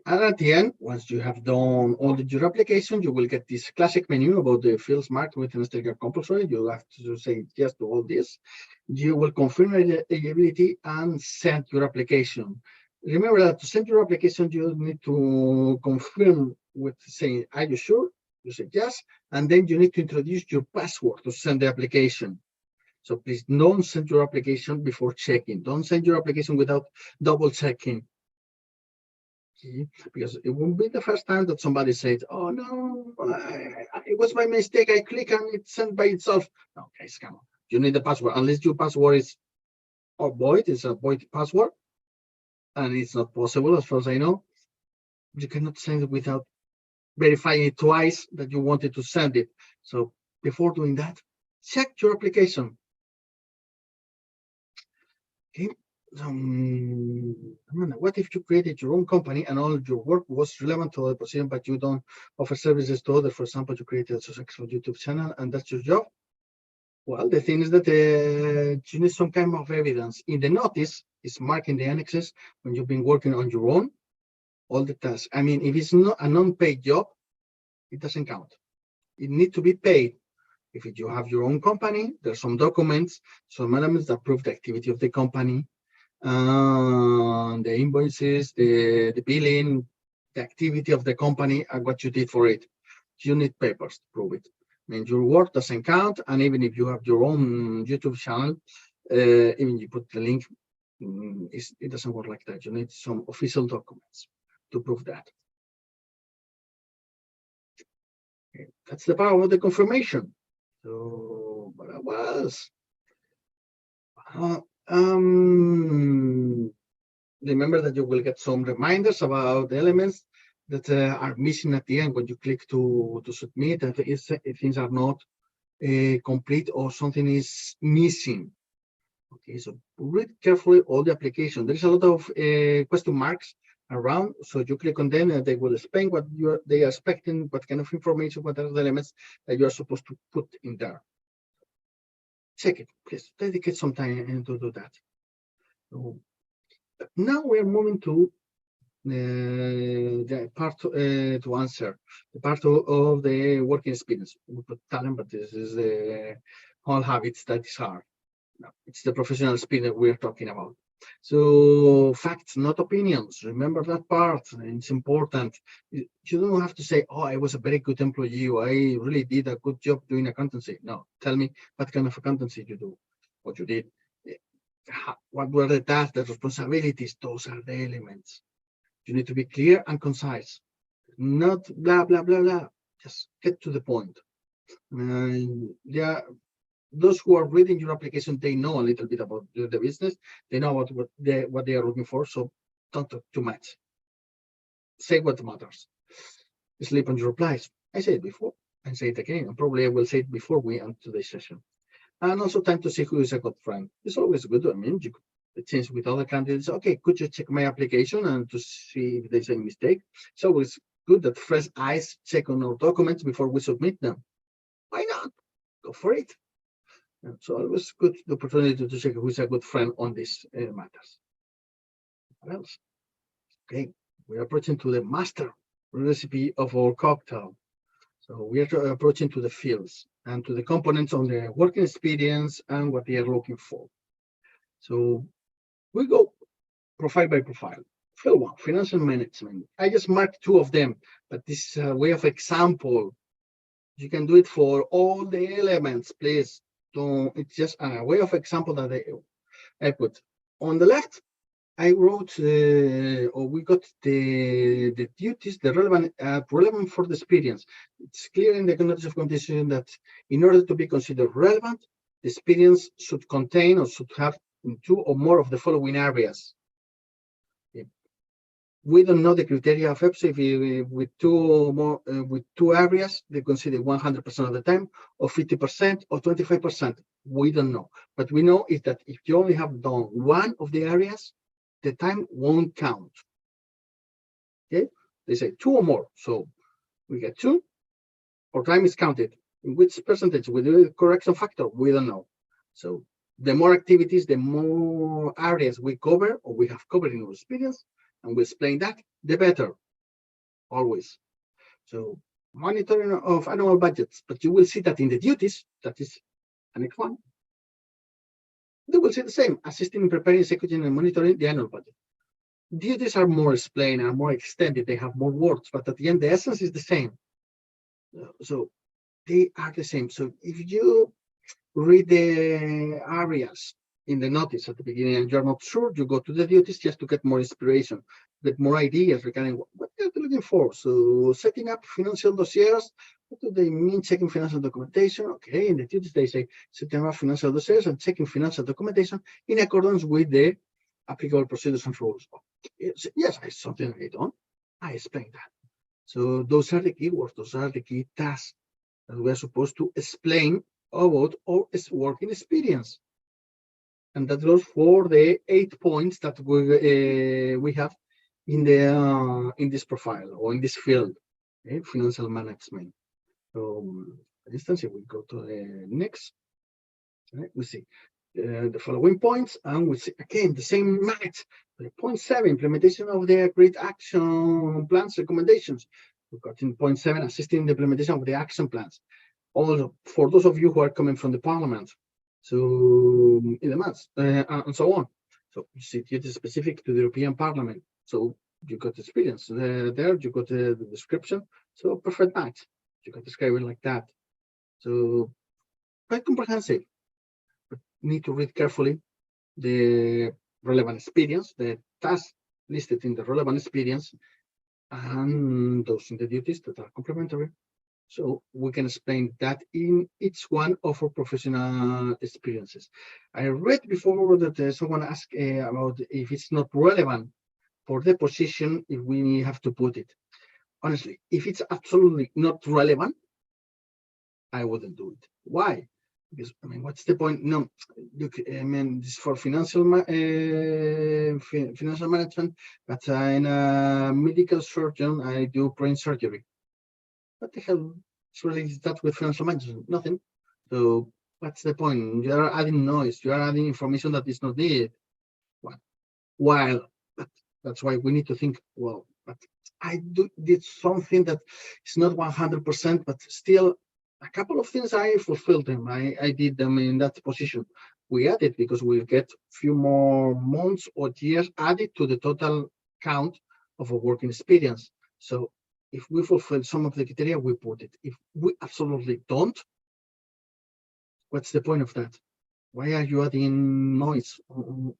And at the end, once you have done all your application, you will get this classic menu about the fields marked with an STR compulsory. You have to say yes to all this. You will confirm eligibility and send your application. Remember that to send your application, you need to confirm with saying, are you sure? You say yes, and then you need to introduce your password to send the application. So please don't send your application before checking. Don't send your application without double checking. Because it won't be the first time that somebody said, oh no, it was my mistake, I click and it sent by itself. No, guys, come on. You need the password, unless your password is void, it's a void password, and it's not possible, as far as I know. You cannot send it without verifying it twice that you wanted to send it. So before doing that, check your application. Okay. What if you created your own company and all your work was relevant to the position, but you don't offer services to others? For example, you created a successful YouTube channel and that's your job. Well, the thing is that you need some kind of evidence. In the notice, it's marked in the annexes when you've been working on your own. all the tasks. I mean, if it's not a non-paid job, it doesn't count. It needs to be paid. If you have your own company, there's some documents, some elements that prove the activity of the company, the invoices, the billing, the activity of the company, and what you did for it. You need papers to prove it. I mean, your work doesn't count, and even if you have your own YouTube channel, even you put the link, it doesn't work like that. You need some official documents to prove that. Okay. That's the power of the confirmation. So, what I was. Remember that you will get some reminders about the elements that are missing at the end when you click to submit, and if things are not complete or something is missing. Okay, so read carefully all the application. There is a lot of question marks around, so you click on them and they will explain what they are expecting, what kind of information, what are the elements that you are supposed to put in there. Check it, please. Dedicate some time to do that. So now we are moving to the part to answer the part of the working experience. We put talent, but this is the all habits that is hard. No, it's the professional experience we're talking about. So facts, not opinions. Remember that part. It's important. You don't have to say, "Oh, I was a very good employee. Or, I really did a good job doing accountancy." No, tell me what kind of accountancy you do, what you did, what were the tasks, the responsibilities. Those are the elements. You need to be clear and concise, not blah blah blah blah. Just get to the point. Yeah. Those who are reading your application, they know a little bit about the business. They know what they are looking for. So don't talk too much. Say what matters. Sleep on your replies. I said it before. I say it again. And probably I will say it before we end today's session. And also time to see who is a good friend. It's always good. I mean, you could change with other candidates. Okay, could you check my application and to see if there's any mistake? It's always good that fresh eyes check on our documents before we submit them. Why not? Go for it. So it was good the opportunity to check who is a good friend on these matters. What else? Okay, we're approaching to the master recipe of our cocktail. So we are approaching to the fields and to the components on the working experience and what they are looking for. So we go profile by profile. Field 1, financial management. I just marked 2 of them, but this is a way of example. You can do it for all the elements, please. So it's just a way of example that I put. On the left, I wrote, or we got the duties, the relevant for the experience. It's clear in the notice of condition that in order to be considered relevant, the experience should contain or should have 2 or more of the following areas. We don't know the criteria of EPSO if with 2 or more with 2 areas they consider 100% of the time, or 50% or 25%. We don't know, but we know is that if you only have done 1 of the areas, the time won't count. Okay, they say 2 or more, so we get 2. Our time is counted. In which percentage? With the correction factor, we don't know. So the more activities, the more areas we cover or we have covered in our experience, and we explain that, the better, always. So monitoring of annual budgets, but you will see that in the duties, that is the next one, they will say the same, assisting in preparing, executing, and monitoring the annual budget. Duties are more explained, are more extended, they have more words, but at the end, the essence is the same. So they are the same. So if you read the areas in the notice at the beginning and you're not sure, you go to the duties just to get more inspiration, get more ideas regarding what they're looking for. So setting up financial dossiers, what do they mean checking financial documentation? Okay, in the duties they say setting up financial dossiers and checking financial documentation in accordance with the applicable procedures and rules. Yes, it's something I don't. I explained that. So those are the keywords, those are the key tasks that we are supposed to explain about our working experience. And that goes for the 8 points that we have in the in this profile or in this field, okay? Financial management. So, for instance, if we go to the next, right, we see the following points, and we see again the same match. Point 7, implementation of the agreed action plans recommendations. We got in point 7, assisting the implementation of the action plans. Also, for those of you who are coming from the parliament, so in the months and so on. So you see, it is specific to the European Parliament. So you got experience there, you got the description. So perfect match. You can describe it like that. So quite comprehensive, but need to read carefully the relevant experience, the tasks listed in the relevant experience, and those in the duties that are complementary. So we can explain that in each one of our professional experiences. I read before that someone asked about if it's not relevant for the position, if we have to put it. Honestly, if it's absolutely not relevant, I wouldn't do it. Why? Because I mean, what's the point? No, look, I mean, this is for financial management, but in a medical surgeon, I do brain surgery. What the hell is related that with financial management? Nothing. So what's the point? You are adding noise. You are adding information that is not needed. While that's why we need to think, well, but I did something that is not 100%, but still a couple of things I fulfilled them. I did them in that position. We added because we'll get a few more months or years added to the total count of a working experience. So if we fulfill some of the criteria, we put it. If we absolutely don't, what's the point of that? Why are you adding noise on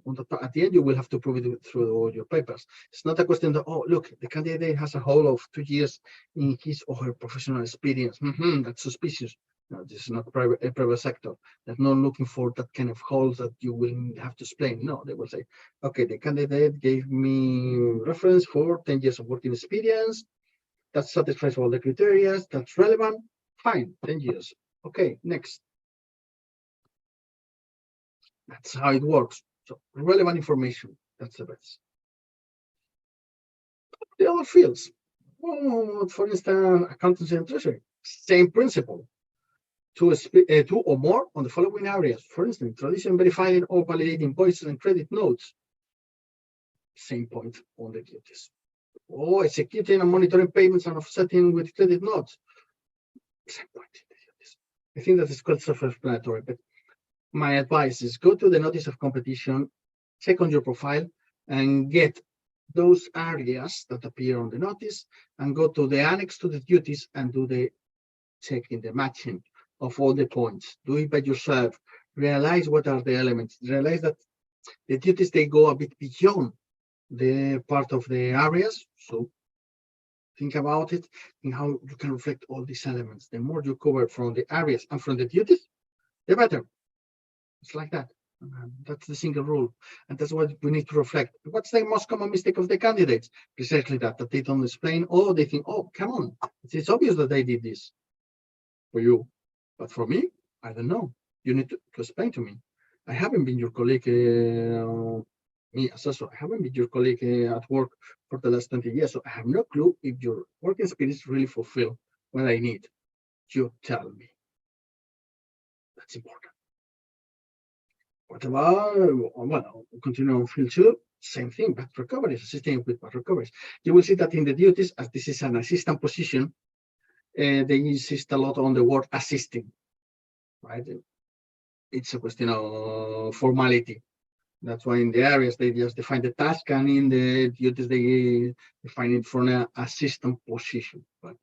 the top? At the end, you will have to prove it through all your papers. It's not a question that, oh, look, the candidate has a whole of 2 years in his or her professional experience. That's suspicious. No, this is not a private sector. They're not looking for that kind of holes that you will have to explain. No, they will say, okay, the candidate gave me reference for 10 years of working experience. That satisfies all the criteria. That's relevant. Fine, 10 years. Okay, next. That's how it works. So relevant information, that's the best. The other fields, for instance, accountancy and treasury, same principle. Two or more on the following areas. For instance, tradition verifying or validating invoices and credit notes. Same point on the duties. Or executing and monitoring payments and offsetting with credit notes. Same point in the duties. I think that is quite self-explanatory, but my advice is go to the notice of competition, check on your profile, and get those areas that appear on the notice, and go to the annex to the duties and do the checking, the matching of all the points. Do it by yourself. Realize what are the elements. Realize that the duties, they go a bit beyond the part of the areas. So think about it and how you can reflect all these elements. The more you cover from the areas and from the duties, the better. It's like that. That's the single rule. And that's what we need to reflect. What's the most common mistake of the candidates? Precisely that they don't explain, or they think, oh, come on, it's obvious that I did this for you. But for me, I don't know. You need to explain to me. I haven't been your colleague, me assessor, I haven't been your colleague at work for the last 20 years. So I have no clue if your work experience really fulfill what I need. You tell me. That's important. What about, well, continue on field 2, same thing, but recoveries, assisting with bad recoveries. You will see that in the duties, as this is an assistant position, they insist a lot on the word assisting, right? It's a question of formality. That's why in the areas, they just define the task, and in the duties, they define it for an assistant position. But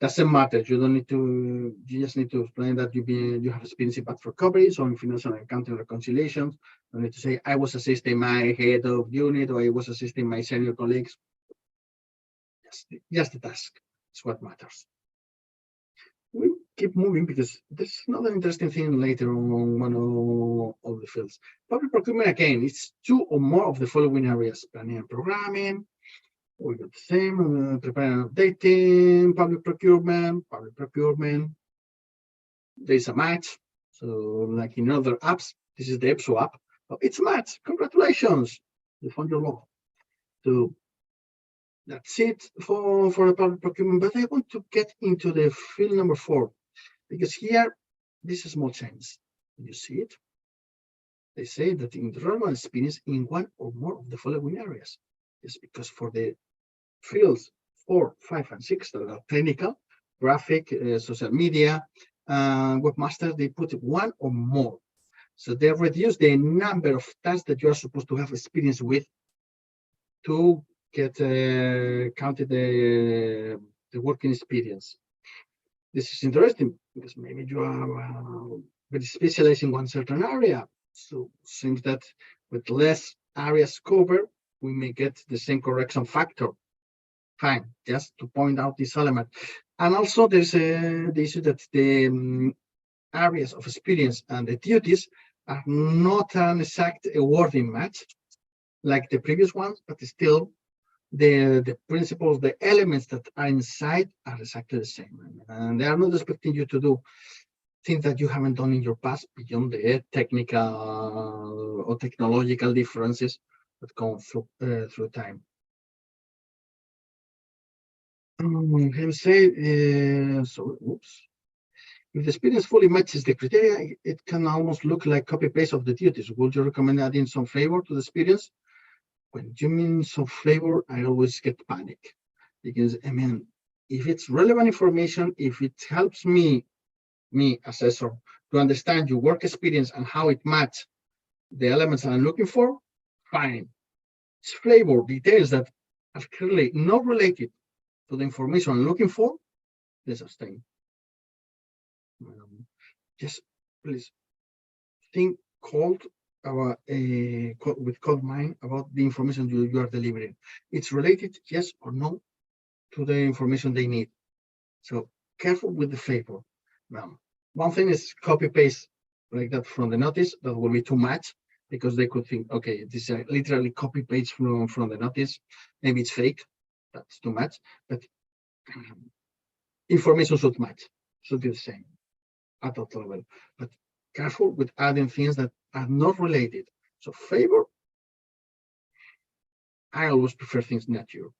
doesn't matter. You don't need to. You just need to explain that you have experience in bad recoveries or in financial and accounting reconciliations. You don't need to say I was assisting my head of unit or I was assisting my senior colleagues. Just the task. It's what matters. We keep moving because there's another interesting thing later on one of the fields. Public procurement, again, it's 2 or more of the following areas: planning and programming. We got the same, preparing and updating, public procurement. There's a match. So like in other apps, this is the EPSO app. Oh, it's a match. Congratulations. You found your law. So that's it for the public procurement. But I want to get into the field number 4, because here, this is a small change. You see it? they say that in the relevant experience in one or more of the following areas. Yes, because for the fields 4, 5, and 6 that are technical, graphic, social media, Webmaster, they put one or more. So they reduce the number of tasks that you are supposed to have experience with to get counted the working experience. This is interesting because maybe you are very specialized in one certain area. So it seems that with less areas covered, we may get the same correction factor. Fine, just to point out this element. And also there's the issue that the areas of experience and the duties are not an exact wording match like the previous ones, but still the principles, the elements that are inside are exactly the same. And they are not expecting you to do things that you haven't done in your past beyond the technical or technological differences that come through time. Can say, so, oops. If the experience fully matches the criteria, it can almost look like copy-paste of the duties. Would you recommend adding some flavor to the experience? When you mean some flavor, I always get panic. Because, I mean, if it's relevant information, if it helps me, assessor, to understand your work experience and how it matches the elements I'm looking for, fine. It's flavor, details that are clearly not related to the information I'm looking for, let's abstain. Just please think cold about with cold mind about the information you are delivering. It's related, yes or no, to the information they need. So careful with the flavor. Now, one thing is copy paste like that from the notice. That will be too much because they could think, okay, this is literally copy paste from the notice. Maybe it's fake. That's too much. But information should match, should be the same at that level. But careful with adding things that are not related. So favor, I always prefer things natural.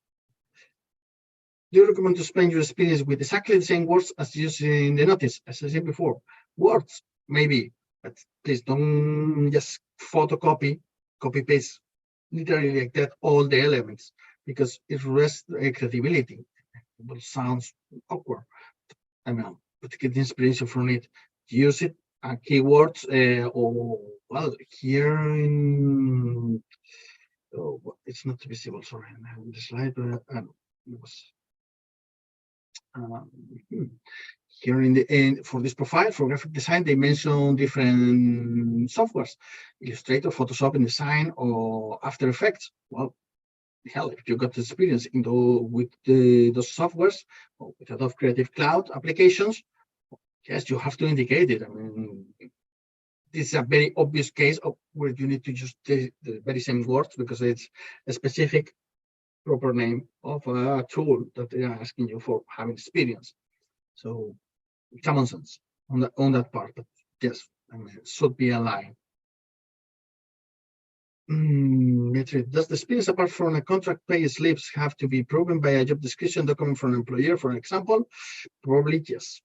Do you recommend to explain your experience with exactly the same words as used in the notice? As I said before, words, maybe, but please don't just photocopy, copy paste, literally like that, all the elements, because it rests credibility. It sounds awkward. I mean, but get the inspiration from it. Use it and keywords, or well, here in it's not visible. Sorry, the slide. It was here in the end for this profile for graphic design. They mention different softwares: Illustrator, Photoshop, InDesign, or After Effects. Well, hell, if you got experience with those softwares or with Adobe Creative Cloud applications, yes, you have to indicate it. I mean, this is a very obvious case of where you need to use the very same words because it's a specific proper name of a tool that they are asking you for having experience. So common sense on that part, but yes, I mean, it should be aligned. Does the experience apart from a contract pay slips have to be proven by a job description document from an employer, for example? Probably yes.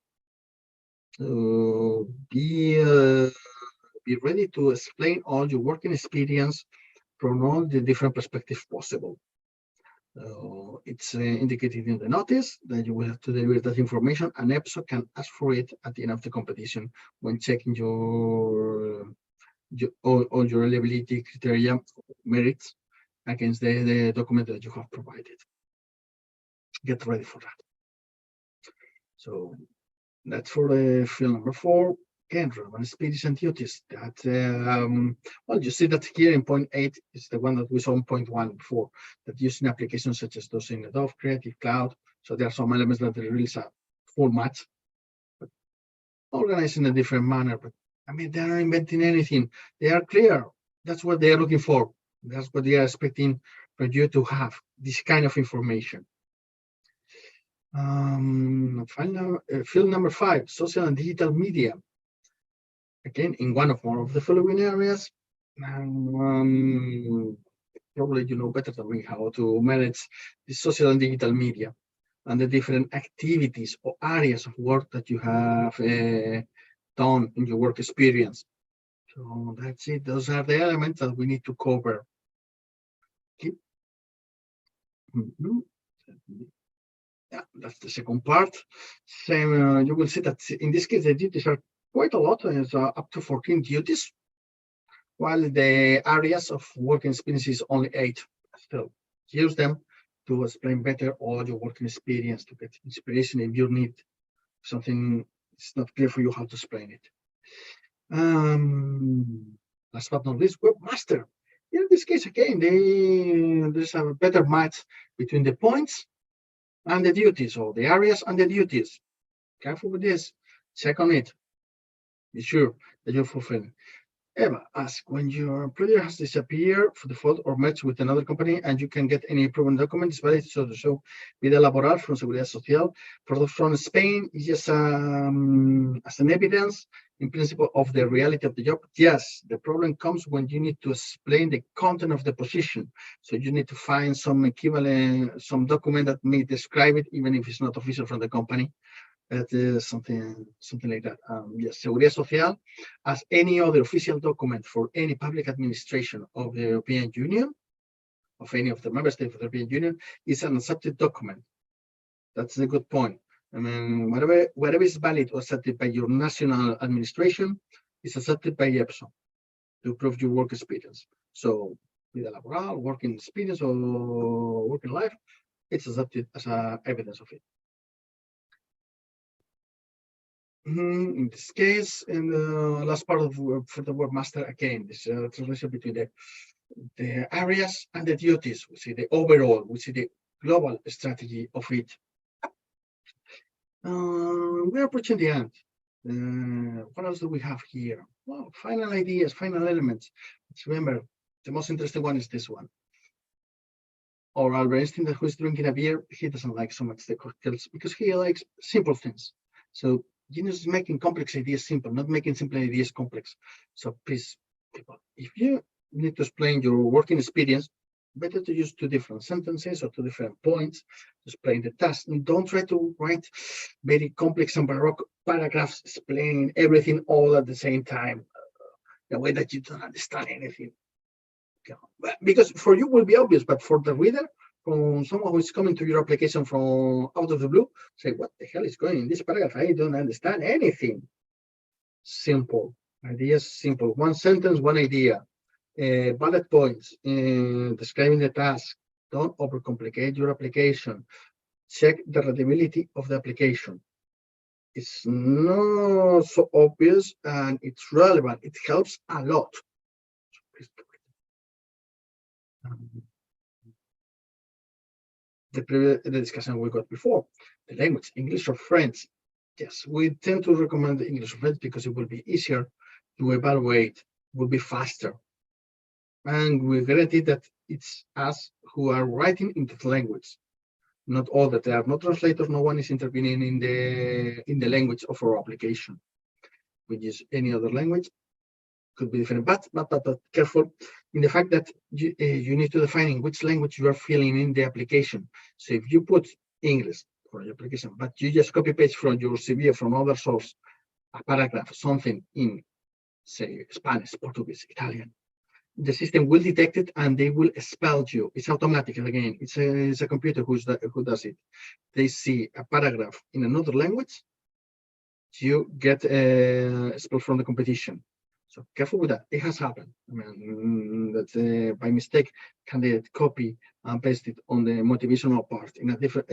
Be ready to explain all your working experience from all the different perspectives possible. It's indicated in the notice that you will have to deliver that information, and EPSO can ask for it at the end of the competition when checking all your eligibility criteria merits against the document that you have provided. Get ready for that. So that's for the field number 4. Again, relevant experience and duties. That well, you see that here in point 8 is the one that we saw in point 1 before. That using applications such as those in Adobe Creative Cloud. So there are some elements that there is a full match, but organized in a different manner. But I mean, they are inventing anything. They are clear. That's what they are looking for. That's what they are expecting for you to have, this kind of information. Final, field number 5, social and digital media. Again, in one or more of the following areas. Probably you know better than me how to manage the social and digital media and the different activities or areas of work that you have done in your work experience. So that's it. Those are the elements that we need to cover. Okay. Yeah, that's the second part. Same, you will see that in this case, the duties are quite a lot. It's up to 14 duties, while the areas of working experience is only 8. Still, use them to explain better all your working experience, to get inspiration if you need something it's not clear for you how to explain it. Last but not least, Webmaster. In this case, again, there's a better match between the points and the duties, or the areas and the duties. Careful with this. Check on it. Be sure that you're fulfilling. Eva asks, when your project has disappeared for default or merged with another company and you can get any proven documents valid to show vida laboral from Seguridad Social, for those from Spain, is just as an evidence in principle of the reality of the job. Yes, the problem comes when you need to explain the content of the position. So you need to find some equivalent, some document that may describe it, even if it's not official from the company. That is something like that. Yes, Seguridad Social, as any other official document for any public administration of the European Union, of any of the member states of the European Union, is an accepted document. That's a good point. I mean, whatever is valid or accepted by your national administration is accepted by EPSO to prove your work experience. So, vida laboral, working experience, or working life, it's accepted as evidence of it. In this case, in the last part of for the Webmaster, again, this translation between the areas and the duties. We see the overall, we see the global strategy of it. We're approaching the end. What else do we have here? Well, final ideas, final elements. Let's remember, the most interesting one is this one. Or Albert Einstein, who is drinking a beer, he doesn't like so much the cocktails because he likes simple things. So genius is making complex ideas simple, not making simple ideas complex. So please, people, if you need to explain your working experience, better to use 2 different sentences or 2 different points to explain the task. And don't try to write very complex and baroque paragraphs explaining everything all at the same time, the way that you don't understand anything. Because for you will be obvious, but for the reader, from someone who is coming to your application from out of the blue, say, what the hell is going in this paragraph? I don't understand anything. Simple. Ideas simple. 1 sentence, 1 idea. Bullet points, describing the task. Don't overcomplicate your application. Check the readability of the application. It's not so obvious and it's relevant. It helps a lot. The discussion we got before, the language, English or French. Yes, we tend to recommend English or French because it will be easier to evaluate, will be faster. And we guarantee that it's us who are writing into the language, not all that. There are no translators, no one is intervening in the language of our application. We use any other language, could be different, but careful in the fact that you need to define in which language you are filling in the application. So if you put English for your application, but you just copy paste from your CV or from other source, a paragraph, something in, say, Spanish, Portuguese, Italian, the system will detect it and they will expel you. It's automatic. Again, it's a computer who does it. They see a paragraph in another language, you get expelled from the competition. So careful with that. It has happened. I mean, that by mistake, candidate copy and paste it on the motivational part in a different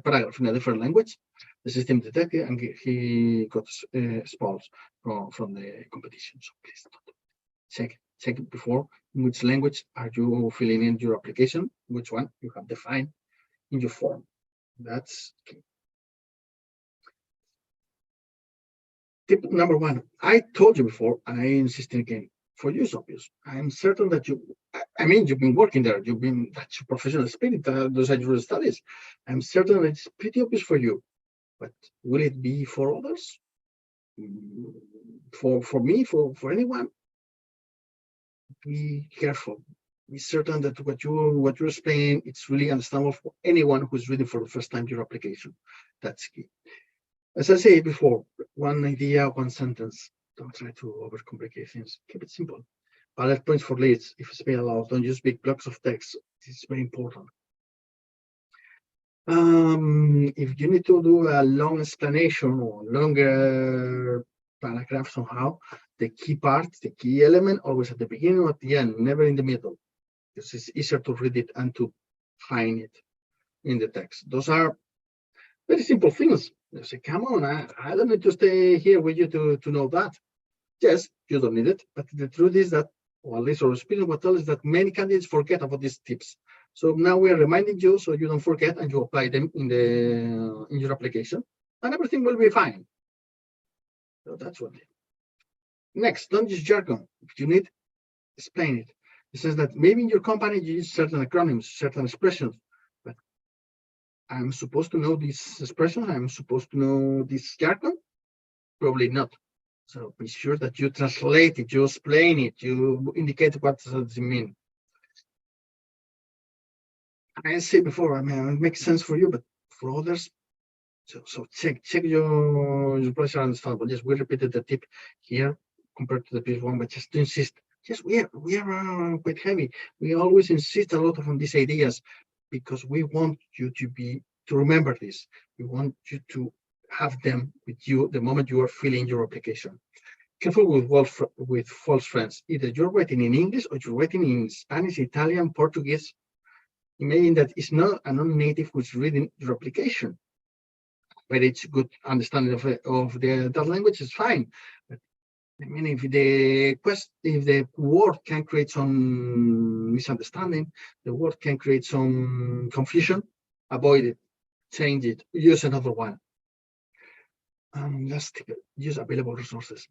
paragraph in a different language. The system detected and he got expelled from the competition. So please check it before. In which language are you filling in your application? Which one you have defined in your form? That's key. Tip number 1, I told you before, I insist again, for YaSemosEuropeos, I'm certain that you've been working there, that's your professional spirit, those are your studies. I'm certain it's pretty obvious for you, but will it be for others? For me, for anyone? Be careful. Be certain that what you're explaining, it's really understandable for anyone who's reading for the first time your application. That's key. As I said before, 1 idea, 1 sentence. Don't try to overcomplicate things. Keep it simple. Bullet points for leads. If it's been allowed, don't use big blocks of text. This is very important. If you need to do a long explanation or longer paragraph somehow, the key part, the key element, always at the beginning or at the end, never in the middle, because it's easier to read it and to find it in the text. Those are very simple things. You say, come on, I don't need to stay here with you to know that. Yes, you don't need it, but the truth is that, or at least our experience will tell us that many candidates forget about these tips. So now we are reminding you so you don't forget and you apply them in your application, and everything will be fine. So that's what. Next, don't use jargon. If you need, explain it. It says that maybe in your company you use certain acronyms, certain expressions, but I'm supposed to know this expression. I'm supposed to know this jargon. Probably not. So be sure that you translate it, you explain it, you indicate what does it mean. I said before, I mean, it makes sense for you, but for others, so check your pleasure understandable. Yes, we repeated the tip here compared to the previous one, but just to insist. Yes, we are quite heavy. We always insist a lot on these ideas because we want you to remember this. We want you to have them with you the moment you are filling your application. Careful with false friends. Either you're writing in English or you're writing in Spanish, Italian, Portuguese. Imagine that it's not a non-native who's reading your application, but it's good understanding of that language is fine. But I mean, if the word can create some misunderstanding, the word can create some confusion, avoid it, change it, use another one. Last tip, use available resources.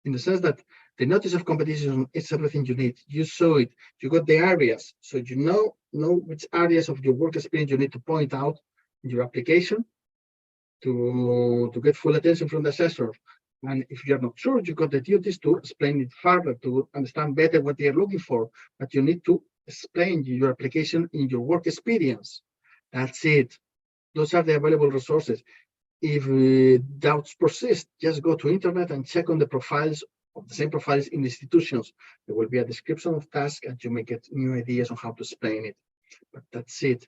In the sense that the notice of competition is everything you need. You saw it, you got the areas, so you know which areas of your work experience you need to point out in your application to get full attention from the assessor. And if you're not sure, you got the duties to explain it further, to understand better what they're looking for, but you need to explain your application in your work experience. That's it. Those are the available resources. If doubts persist, just go to internet and check on the profiles of the same profiles in institutions. There will be a description of tasks and you may get new ideas on how to explain it. But that's it.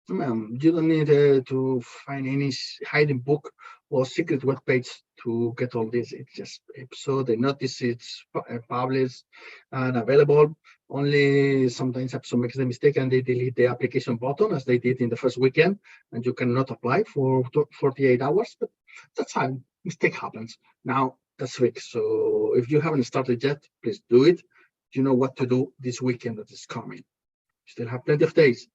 You don't need to find any hidden book or secret web page to get all this. It's just EPSO. They notice it's published and available. Only sometimes EPSO makes the mistake and they delete the application button as they did in the first weekend, and you cannot apply for 48 hours. But that's fine. Mistake happens. Now that's fixed. So if you haven't started yet, please do it. You know what to do this weekend that is coming. You still have plenty of days.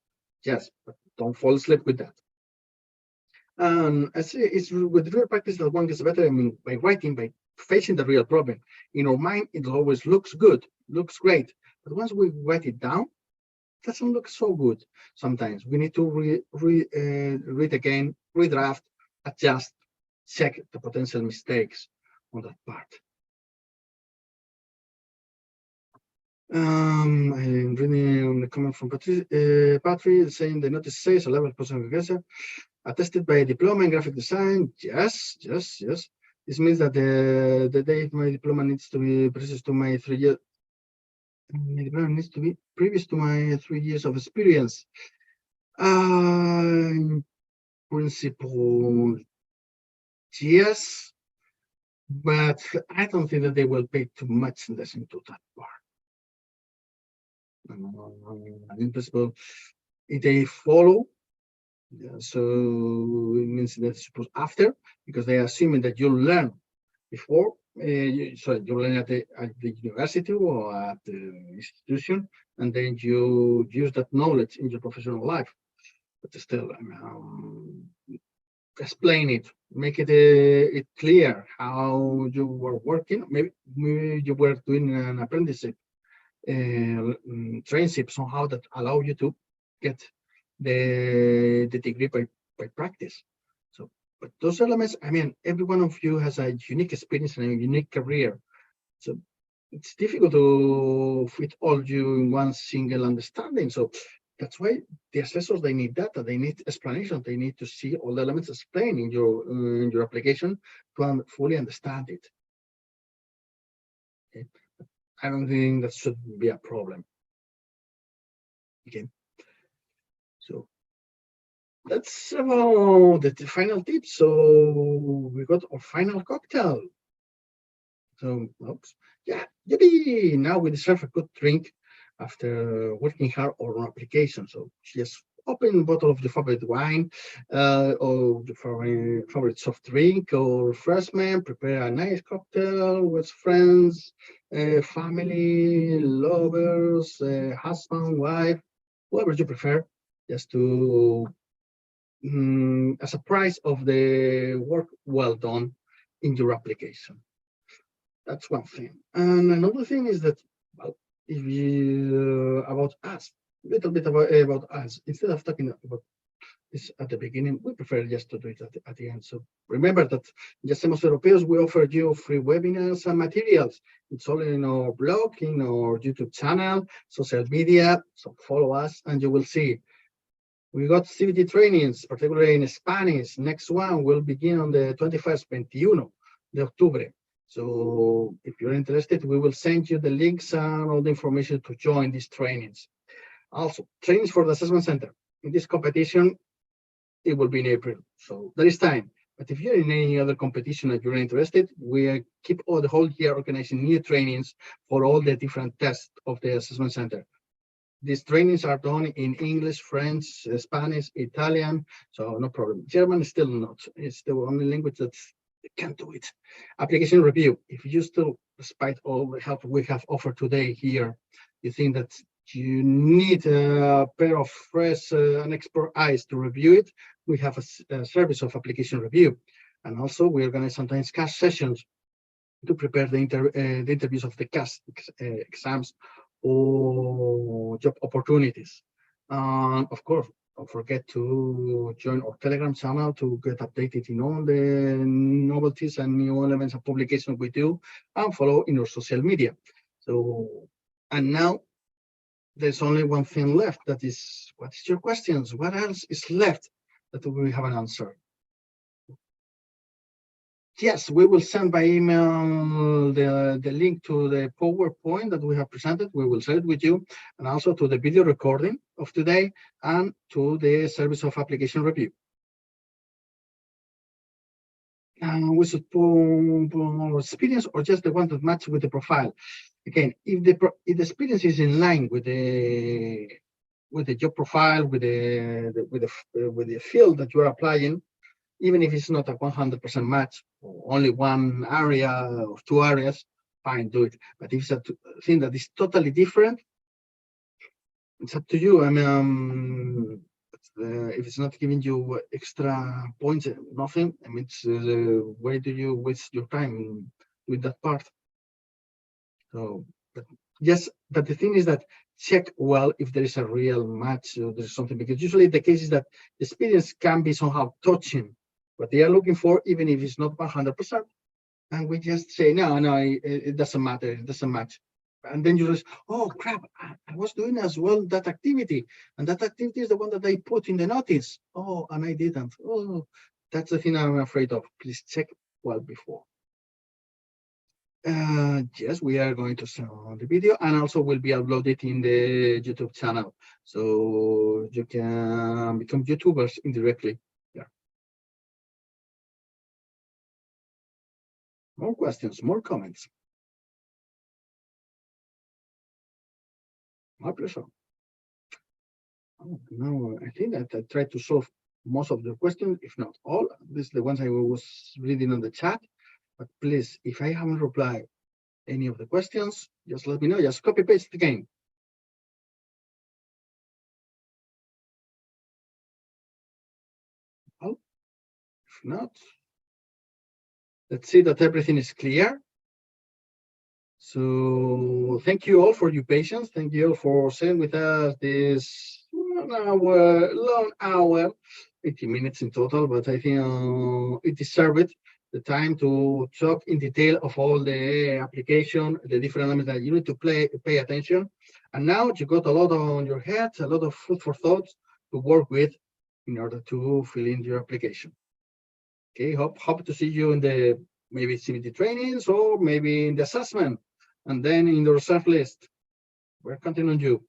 Yes, but don't fall asleep with that. It's with real practice that one gets better. I mean, by writing, by facing the real problem. In our mind, it always looks good, looks great. But once we write it down, it doesn't look so good. Sometimes we need to read again, redraft, adjust, check the potential mistakes on that part. I'm reading the comment from Patri saying the notice says a level of personal progression attested by a diploma in graphic design. Yes. This means that the day my diploma needs to be previous to my 3 years. My diploma needs to be previous to my 3 years of experience. In principle, yes, but I don't think that they will pay too much attention to that part. In principle, if they follow, so it means that suppose after, because they are assuming that you learn before, you learn at the university or at the institution, and then you use that knowledge in your professional life. But still, explain it, make it clear how you were working. Maybe you were doing an apprenticeship. Traineeship somehow that allow you to get the degree by practice. So, but those elements, I mean, every one of you has a unique experience and a unique career. So it's difficult to fit all you in one single understanding. So that's why the assessors, they need data, they need explanation, they need to see all the elements explained in your application to fully understand it. Okay, I don't think that should be a problem. Okay, so that's about the final tip. So we got our final cocktail. So, oops. Yeah, maybe now we deserve a good drink after working hard on an application. So just open a bottle of your favorite wine or your favorite soft drink or refreshment. Prepare a nice cocktail with friends, family, lovers, husband, wife, whoever you prefer, just to as a price of the work well done in your application. That's one thing. And another thing is that, well, if you about us, a little bit about us, instead of talking about this at the beginning, we prefer just to do it at the end. So remember that YaSemosEuropeos, we offer you free webinars and materials. It's all in our blog, in our YouTube channel, social media. So follow us and you will see. We got CBT trainings, particularly in Spanish. Next one will begin on the 21st, 21 de octubre. So if you're interested, we will send you the links and all the information to join these trainings. Also, trainings for the assessment center. In this competition, it will be in April, so there is time. But if you're in any other competition that you're interested, we keep all the whole year organizing new trainings for all the different tests of the assessment center. These trainings are done in English, French, Spanish, Italian, so no problem. German is still not. It's the only language that can't do it. Application review. If you still, despite all the help we have offered today here, you think that you need a pair of fresh and expert eyes to review it, we have a service of application review. And also we organize sometimes CAS sessions to prepare the interviews of the CAS exams or job opportunities. Of course, don't forget to join our Telegram channel to get updated in all the novelties and new elements of publication we do, and follow in our social media. So, and now there's only one thing left. That is, what is your questions? What else is left that we haven't answered? Yes, we will send by email the link to the PowerPoint that we have presented. We will share it with you, and also to the video recording of today and to the service of application review. And we should put more experience or just the one that matches with the profile. Again, if the experience is in line with the job profile, with the field that you are applying, even if it's not a 100% match, or only one area or two areas, fine, do it. But if it's a thing that is totally different, it's up to you. I mean, if it's not giving you extra points, nothing, I mean, it's, why do you waste your time with that part? So, but yes, but the thing is that check well if there is a real match or there's something, because usually the case is that the experience can be somehow touching what they are looking for, even if it's not 100%. And we just say, no, it doesn't matter, it doesn't match. And then you just, oh crap, I was doing as well that activity. And that activity is the one that I put in the notice. Oh, and I didn't. Oh, that's the thing I'm afraid of. Please check well before. Yes, we are going to send the video, and also will be uploaded in the YouTube channel. So you can become YouTubers indirectly. Yeah. More questions, more comments. My pleasure. Oh, no, I think that I tried to solve most of the questions, if not all. These are the ones I was reading on the chat. But please, if I haven't replied any of the questions, just let me know. Just copy paste again. Oh, if not, let's see that everything is clear. So thank you all for your patience. Thank you all for staying with us this long hour, 80 minutes in total, but I think it deserved the time to talk in detail of all the application, the different elements that you need to pay attention. And now you got a lot on your head, a lot of food for thought to work with in order to fill in your application. Okay, hope to see you in the maybe CBT trainings or maybe in the assessment. and then in the reserve list. We're counting on you.